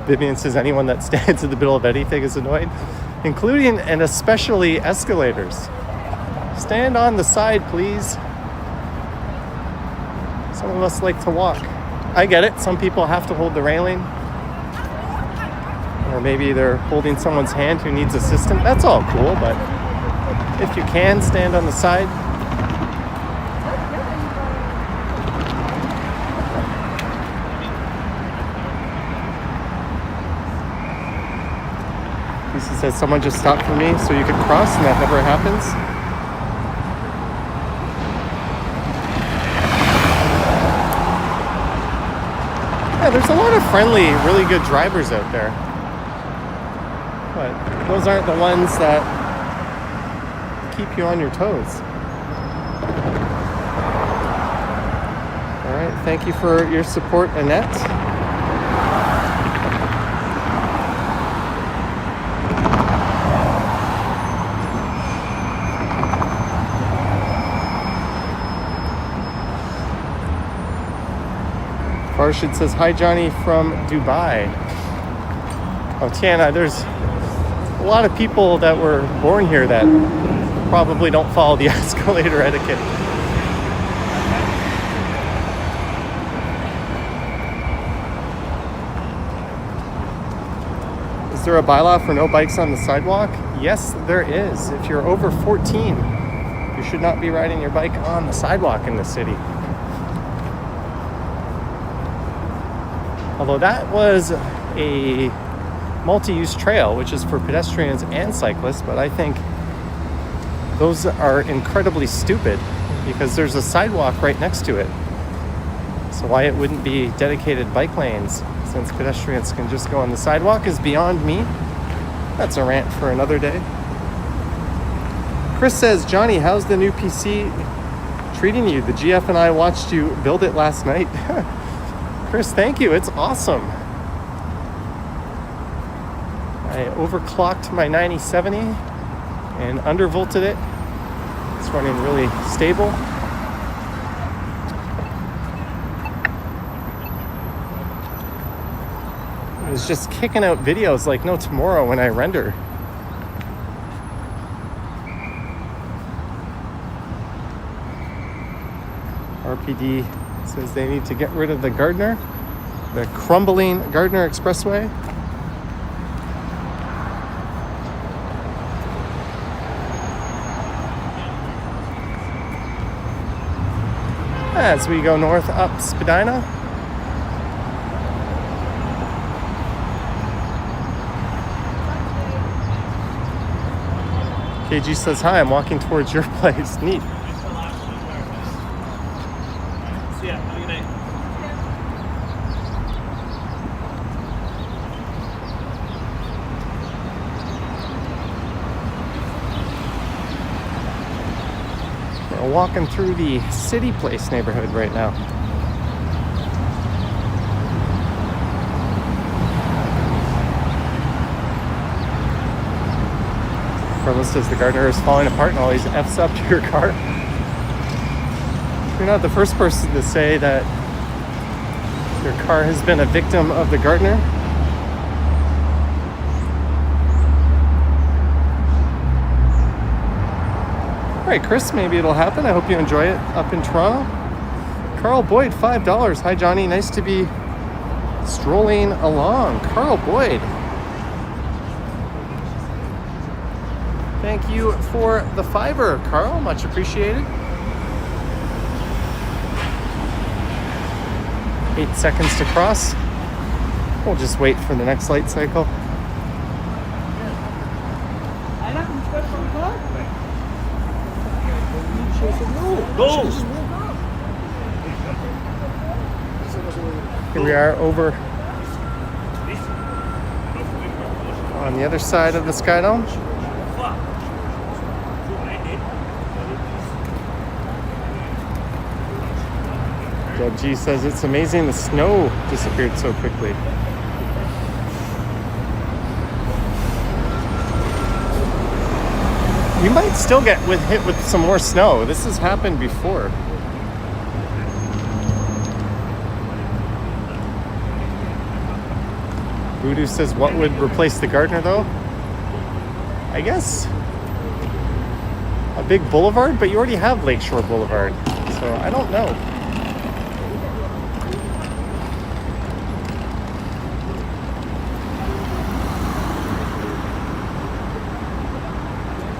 A: Vivian says anyone that stands in the middle of anything is annoyed, including and especially escalators. Stand on the side, please. Some of us like to walk. I get it. Some people have to hold the railing. Or maybe they're holding someone's hand who needs assistance. That's all cool, but if you can, stand on the side. Lisa says someone just stopped for me so you could cross, and that never happens. Yeah, there's a lot of friendly, really good drivers out there. But those aren't the ones that keep you on your toes. All right, thank you for your support, Annette. Farshid says, hi Johnny from Dubai. Oh, Tiana, there's a lot of people that were born here that probably don't follow the escalator etiquette. Is there a bylaw for no bikes on the sidewalk? Yes, there is. If you're over 14, you should not be riding your bike on the sidewalk in the city. Although that was a multi-use trail, which is for pedestrians and cyclists, but I think those are incredibly stupid because there's a sidewalk right next to it. So why it wouldn't be dedicated bike lanes since pedestrians can just go on the sidewalk is beyond me. That's a rant for another day. Chris says, Johnny, how's the new PC treating you? The GF and I watched you build it last night. Chris, thank you. It's awesome. I overclocked my 9070 and undervolted it. It's running really stable. It was just kicking out videos like no tomorrow when I render. RPD says they need to get rid of the crumbling Gardner Expressway. As we go north up Spadina. KG says, hi, I'm walking towards your place. Neat.
B: Yeah, have a good night.
A: We're walking through the City Place neighborhood right now. Carlos says the gardener is falling apart and all these F's up to your car. You're not the first person to say that your car has been a victim of the gardener. All right, Chris, maybe it'll happen. I hope you enjoy it up in Toronto. Carl Boyd, $5. Hi, Johnny. Nice to be strolling along. Carl Boyd. Thank you for the $5, Carl. Much appreciated. 8 seconds to cross. We'll just wait for the next light cycle. Here we are over on the other side of the Sky Dome. Deb G says it's amazing the snow disappeared so quickly. You might still get hit with some more snow. This has happened before. Voodoo says, what would replace the gardener though? I guess a big boulevard, but you already have Lakeshore Boulevard, so I don't know.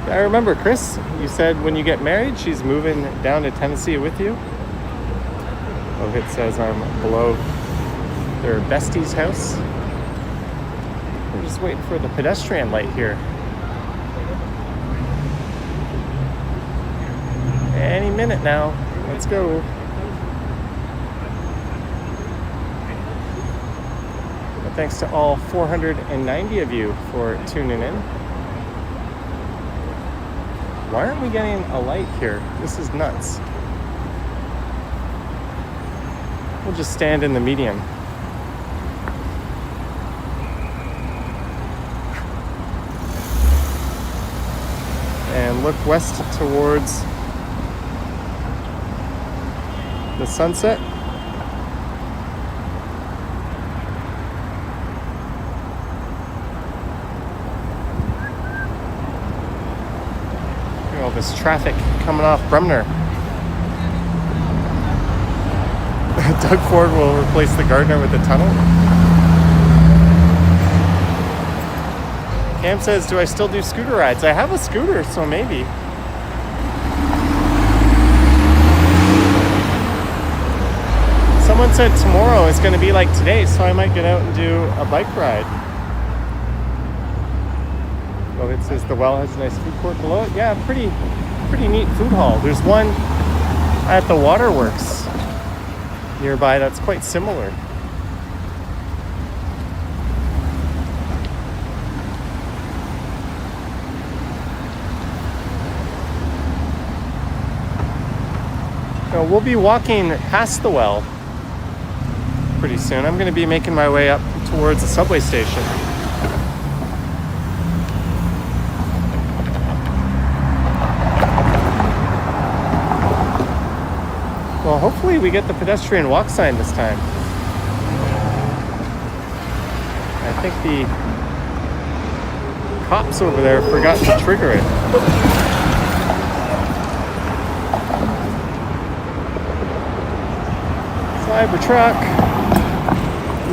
A: I remember, Chris, you said when you get married, she's moving down to Tennessee with you. Oh, it says I'm below their bestie's house. We're just waiting for the pedestrian light here. Any minute now. Let's go. But thanks to all 490 of you for tuning in. Why aren't we getting a light here? This is nuts. We'll just stand in the median. And look west towards the sunset. All this traffic coming off Bremner. Doug Ford will replace the gardener with a tunnel. Cam says, do I still do scooter rides? I have a scooter, so maybe. Someone said tomorrow is going to be like today, so I might get out and do a bike ride. Oh, it says the well has a nice food court below it. Yeah, pretty neat food hall. There's one at the Waterworks nearby that's quite similar. So we'll be walking past the well pretty soon. I'm going to be making my way up towards the subway station. Well, hopefully we get the pedestrian walk sign this time. I think the cops over there forgot to trigger it. Cybertruck,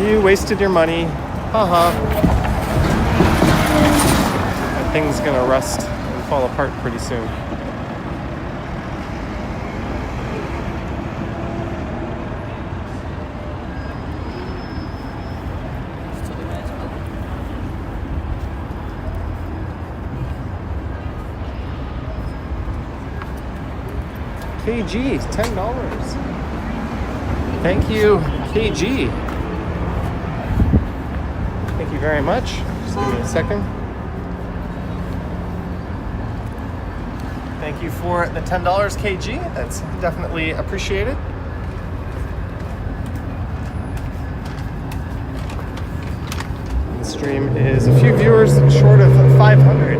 A: you wasted your money. Haha. That thing's gonna rust and fall apart pretty soon. KG, $10. Thank you, KG. Thank you very much. Just give me a second. Thank you for the $10, KG. That's definitely appreciated. The stream is a few viewers short of 500.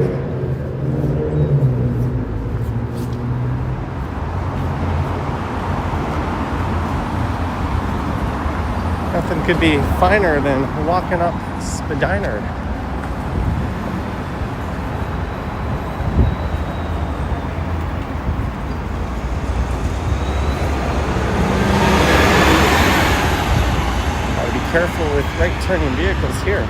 A: could be finer than walking up Spadina. Gotta be careful with right turning vehicles here.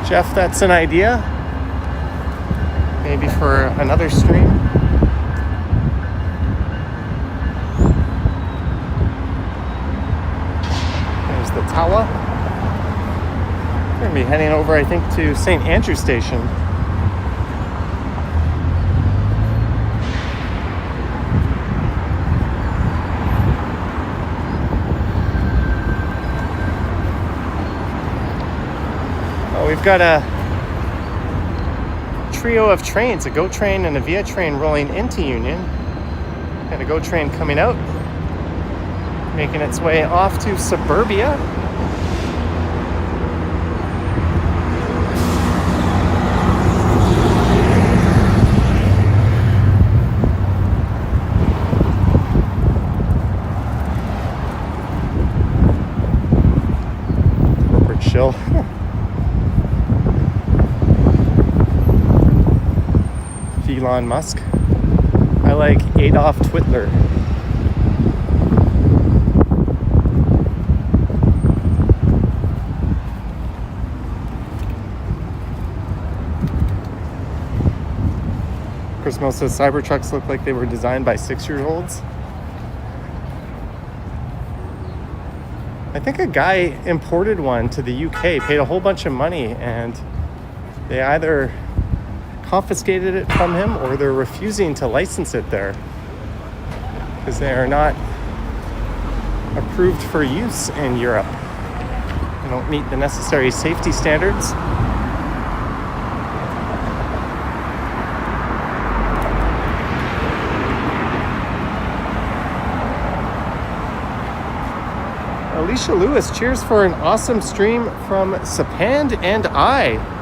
A: Jeff, that's an idea. Maybe for another stream. There's the tower. We're gonna be heading over, I think, to St. Andrew Station. We've got a trio of trains, a GO train and a VIA train rolling into Union, and a GO train coming out, making its way off to suburbia. Corporate shill. Elon Musk. I like Adolf Hitler. Of course, most of the Cybertrucks look like they were designed by 6-year-olds. I think a guy imported one to the UK, paid a whole bunch of money, and they either confiscated it from him or they're refusing to license it there because they are not approved for use in Europe. They don't meet the necessary safety standards. Alicia Lewis, cheers for an awesome stream from Sapand and I.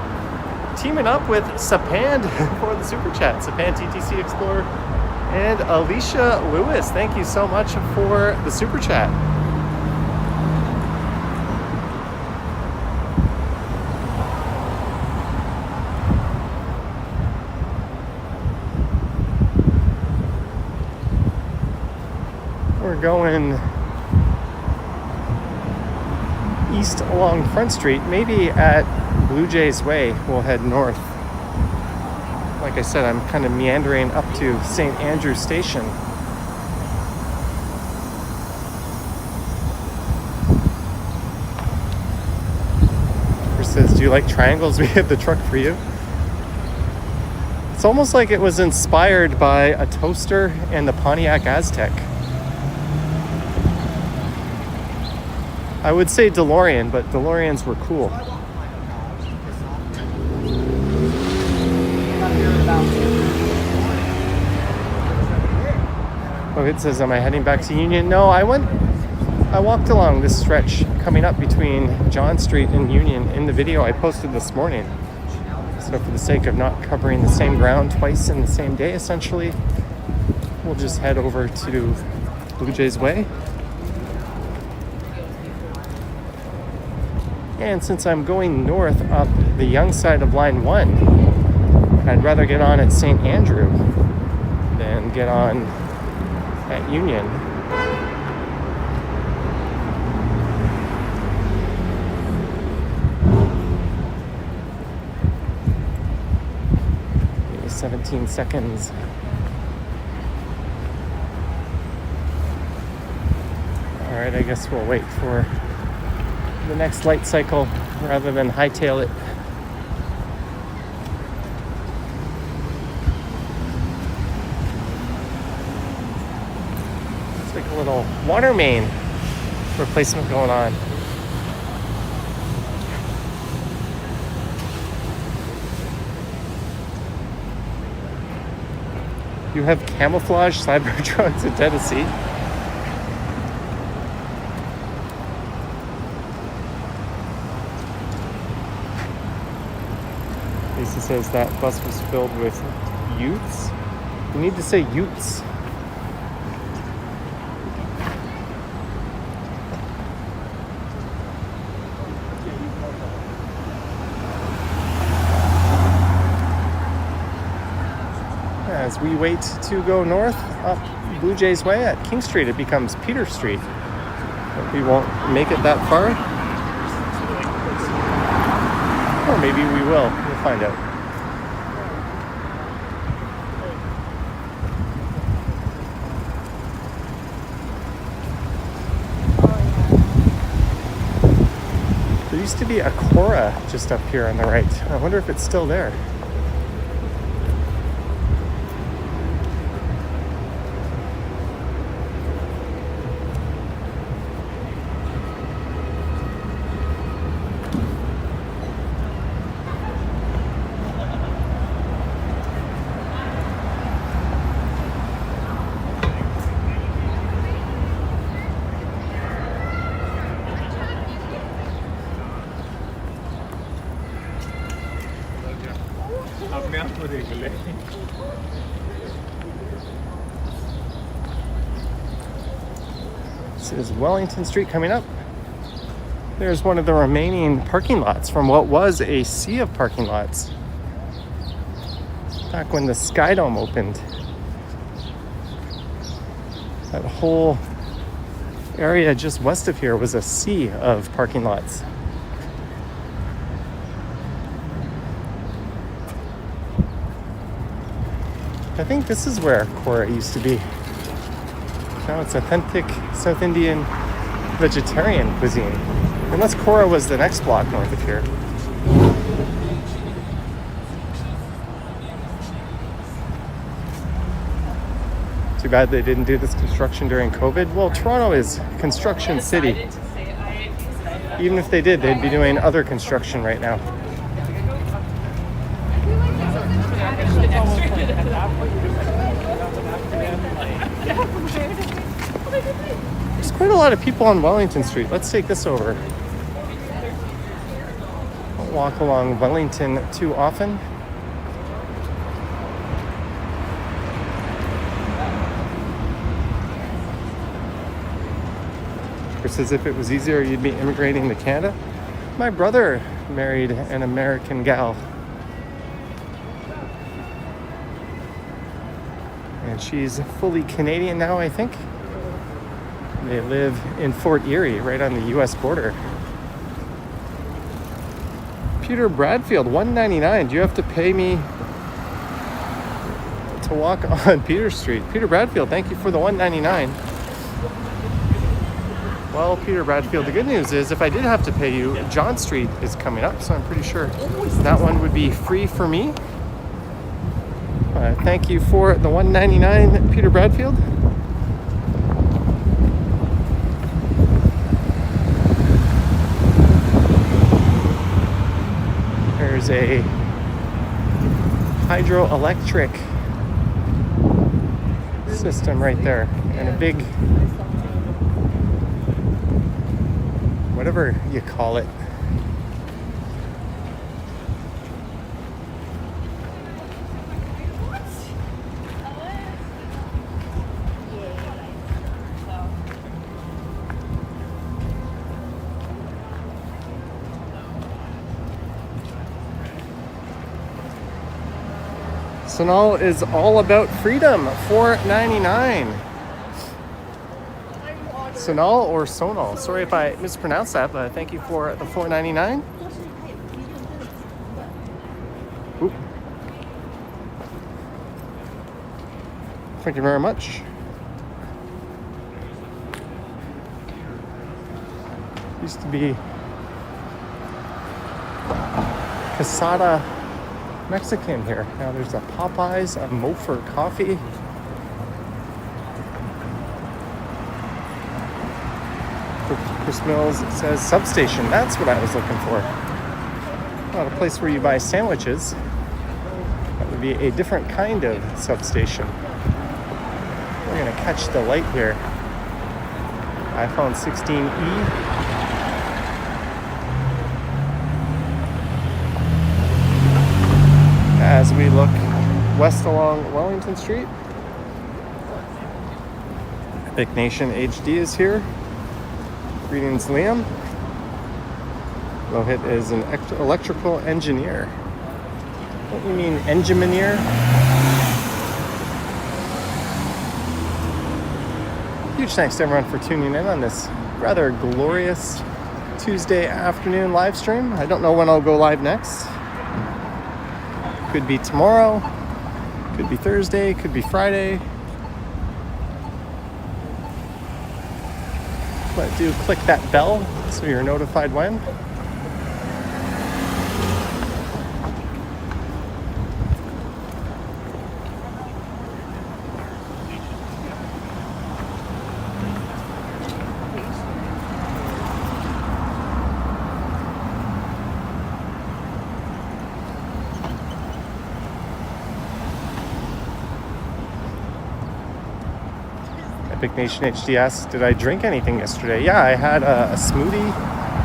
A: Teaming up with Sapand for the super chat. Sapand TTC Explorer and Alicia Lewis. Thank you so much for the super chat. We're going east along Front Street, maybe at Blue Jays Way. We'll head north. Like I said, I'm kind of meandering up to St. Andrew Station. Chris says, do you like triangles? We have the truck for you. It's almost like it was inspired by a toaster and the Pontiac Aztec. I would say DeLorean, but DeLoreans were cool. Oh, it says, am I heading back to Union? No, I walked along this stretch coming up between John Street and Union in the video I posted this morning. So for the sake of not covering the same ground twice in the same day, essentially, we'll just head over to Blue Jays Way. And since I'm going north up the young side of line 1, I'd rather get on at St. Andrew than get on at Union. Maybe 17 seconds. All right, I guess we'll wait for the next light cycle rather than hightail it. It's like a little water main replacement going on. You have camouflage Cybertrucks in Tennessee. Lisa says that bus was filled with youths. You need to say youths. As we wait to go north up Blue Jays Way at King Street, it becomes Peter Street. But we won't make it that far. Or maybe we will. We'll find out. There used to be a Cora just up here on the right. I wonder if it's still there. This is Wellington Street coming up. There's one of the remaining parking lots from what was a sea of parking lots back when the Sky Dome opened. That whole area just west of here was a sea of parking lots. I think this is where Cora used to be. Now it's authentic South Indian vegetarian cuisine. Unless Cora was the next block north of here. Too bad they didn't do this construction during COVID. Well, Toronto is construction city. Even if they did, they'd be doing other construction right now. There's quite a lot of people on Wellington Street. Let's take this over. Don't walk along Wellington too often. Just as if it was easier, you'd be immigrating to Canada. My brother married an American gal. And she's fully Canadian now, I think. They live in Fort Erie, right on the US border. Peter Bradfield, $1.99. Do you have to pay me to walk on Peter Street? Peter Bradfield, thank you for the $1.99. Well, Peter Bradfield, the good news is if I did have to pay you, John Street is coming up, so I'm pretty sure that one would be free for me. Thank you for the $1.99, Peter Bradfield. There's a hydroelectric system right there, and a big, whatever you call it. Sonal is all about freedom, $4.99. Sonal or Sonal? Sorry if I mispronounced that, but thank you for the $4.99. Oop. Thank you very much. Used to be Casada Mexican here. Now there's a Popeyes, a Mofer Coffee. For Chris Mills, it says substation. That's what I was looking for. Not a place where you buy sandwiches. That would be a different kind of substation. We're gonna catch the light here. iPhone 16e. As we look west along Wellington Street. Epic Nation HD is here. Greetings, Liam. Lohit is an electrical engineer. What do you mean, engineer? Huge thanks to everyone for tuning in on this rather glorious Tuesday afternoon live stream. I don't know when I'll go live next. Could be tomorrow, could be Thursday, could be Friday. But do click that bell so you're notified when. Epic Nation HD asks, did I drink anything yesterday? Yeah, I had a smoothie.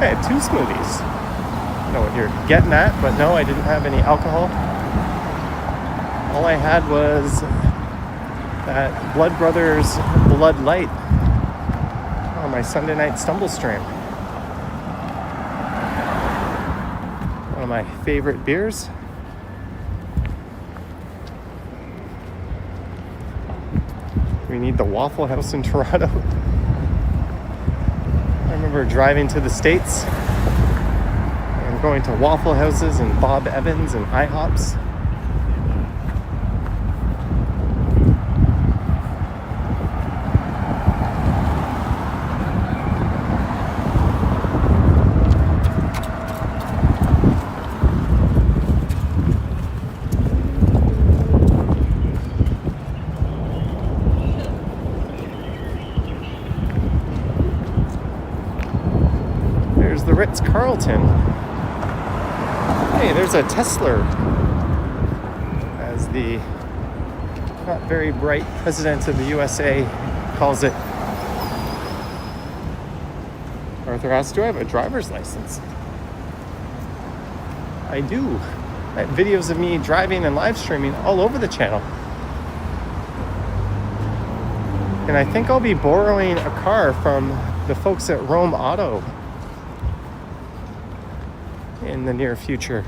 A: I had 2 smoothies. I don't know what you're getting at, but no, I didn't have any alcohol. All I had was that Blood Brothers Blood Light on my Sunday night stumble stream. One of my favorite beers. We need the Waffle House in Toronto. I remember driving to the States and going to Waffle Houses and Bob Evans and IHOPs. The Ritz-Carlton. Hey, there's a Tesla, as the not very bright president of the USA calls it. Arthur asks, do I have a driver's license? I do. I have videos of me driving and live streaming all over the channel. And I think I'll be borrowing a car from the folks at Rome Auto in the near future.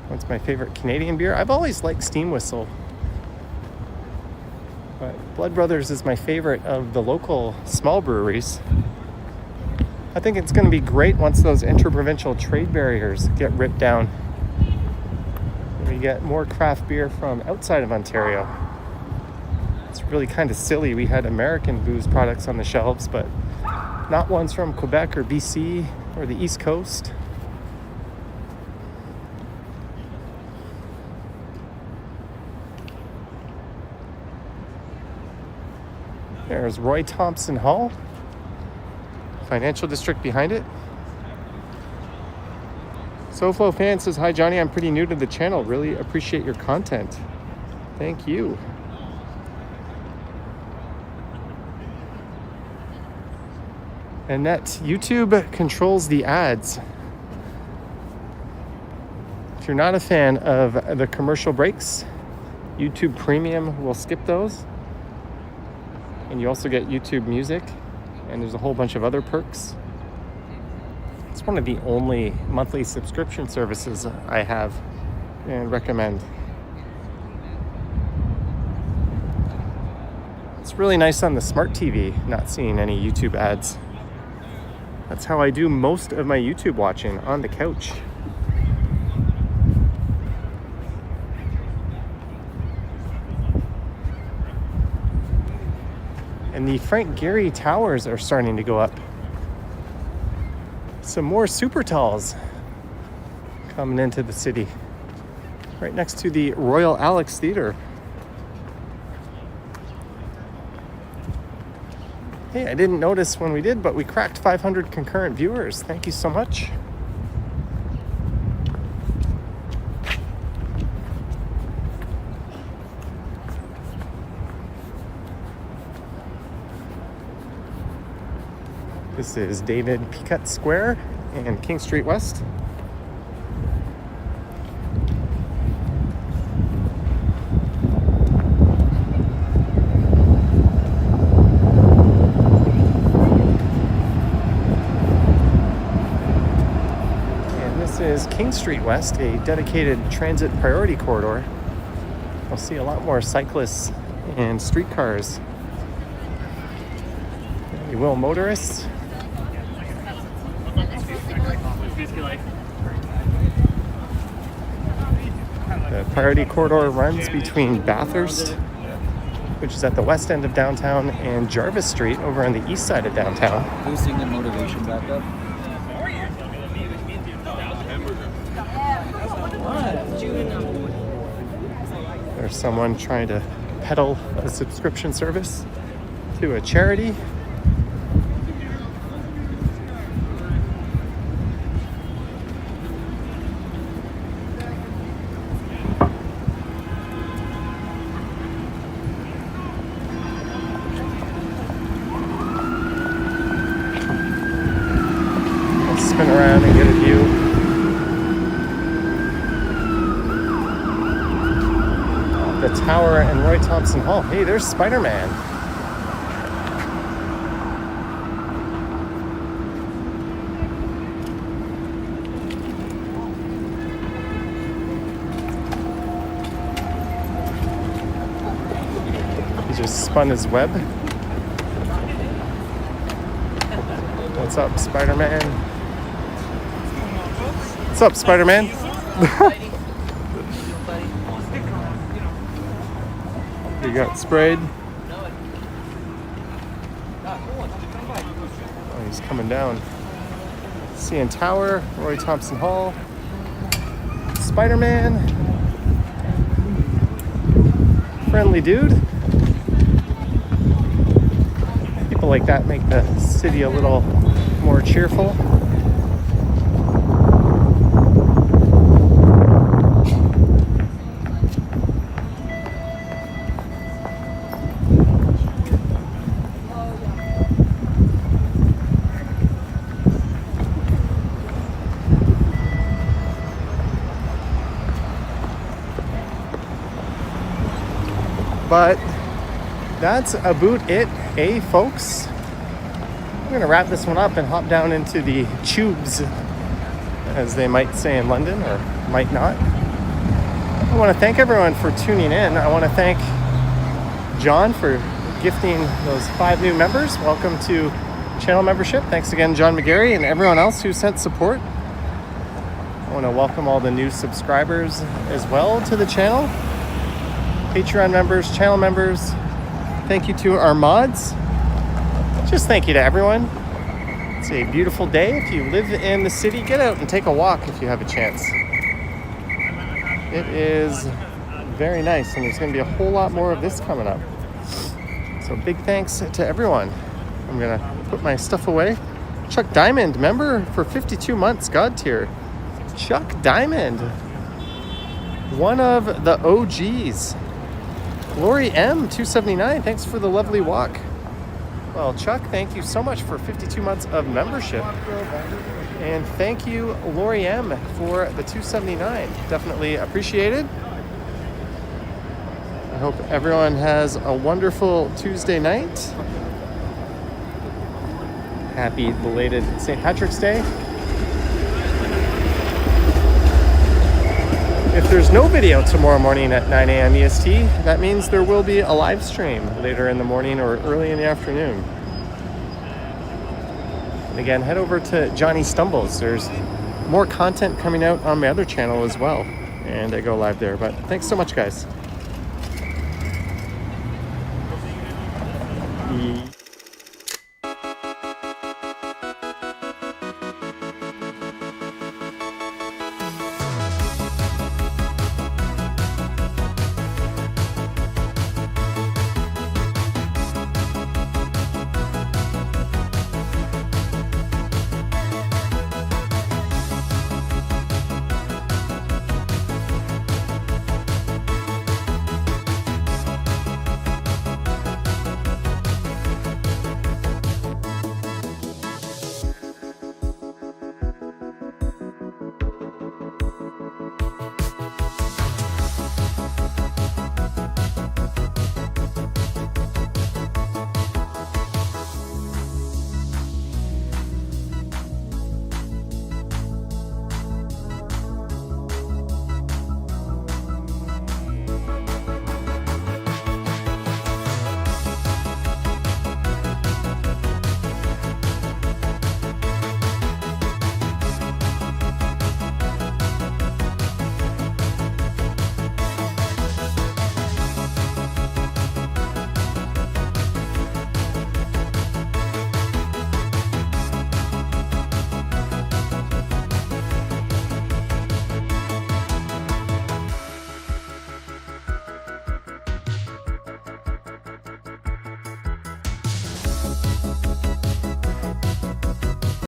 A: What's my favorite Canadian beer? I've always liked Steam Whistle, but Blood Brothers is my favorite of the local small breweries. I think it's going to be great once those interprovincial trade barriers get ripped down. We get more craft beer from outside of Ontario. It's really kind of silly. We had American booze products on the shelves, but not ones from Quebec or BC or the East Coast. There's Roy Thompson Hall, financial district behind it. SoFlo fan says, hi Johnny, I'm pretty new to the channel. Really appreciate your content. Thank you. Annette, YouTube controls the ads. If you're not a fan of the commercial breaks, YouTube Premium will skip those. And you also get YouTube Music, and there's a whole bunch of other perks. It's one of the only monthly subscription services I have and recommend. It's really nice on the smart TV, not seeing any YouTube ads. That's how I do most of my YouTube watching, on the couch. And the Frank Gehry towers are starting to go up. Some more super talls coming into the city. Right next to the Royal Alex Theatre. Hey, I didn't notice when we did, but we cracked 500 concurrent viewers. Thank you so much. This is David Picut Square and King Street West. And this is King Street West, a dedicated transit priority corridor. You'll see a lot more cyclists and streetcars. You will motorists. The priority corridor runs between Bathurst, which is at the west end of downtown, and Jarvis Street over on the east side of downtown.
E: Boosting the motivation back up.
A: There's someone trying to peddle a subscription service to a charity. Spin around and get a view. The Tower and Roy Thompson Hall. Hey, there's Spider-Man. He just spun his web. What's up, Spider-Man? What's up, Spider-Man? You got sprayed. Oh, he's coming down. CN Tower, Roy Thompson Hall, Spider-Man. Friendly dude. People like that make the city a little more cheerful. But that's about it, folks? I'm gonna wrap this one up and hop down into the tubes, as they might say in London, or might not. I want to thank everyone for tuning in. I want to thank John for gifting those 5 new members. Welcome to channel membership. Thanks again, John McGarry, and everyone else who sent support. I want to welcome all the new subscribers as well to the channel. Patreon members, channel members. Thank you to our mods. Just thank you to everyone. It's a beautiful day. If you live in the city, get out and take a walk if you have a chance. It is very nice, and there's going to be a whole lot more of this coming up. So big thanks to everyone. I'm going to put my stuff away. Chuck Diamond, member for 52 months, God tier. Chuck Diamond, one of the OGs. Lori M, 279, thanks for the lovely walk. Well, Chuck, thank you so much for 52 months of membership. And thank you, Lori M, for the 279. Definitely appreciated. I hope everyone has a wonderful Tuesday night. Happy belated St. Patrick's Day. If there's no video tomorrow morning at 9 a.m. EST, that means there will be a live stream later in the morning or early in the afternoon. And again, head over to Johnny Stumbles. There's more content coming out on my other channel as well, and I go live there. But thanks so much, guys.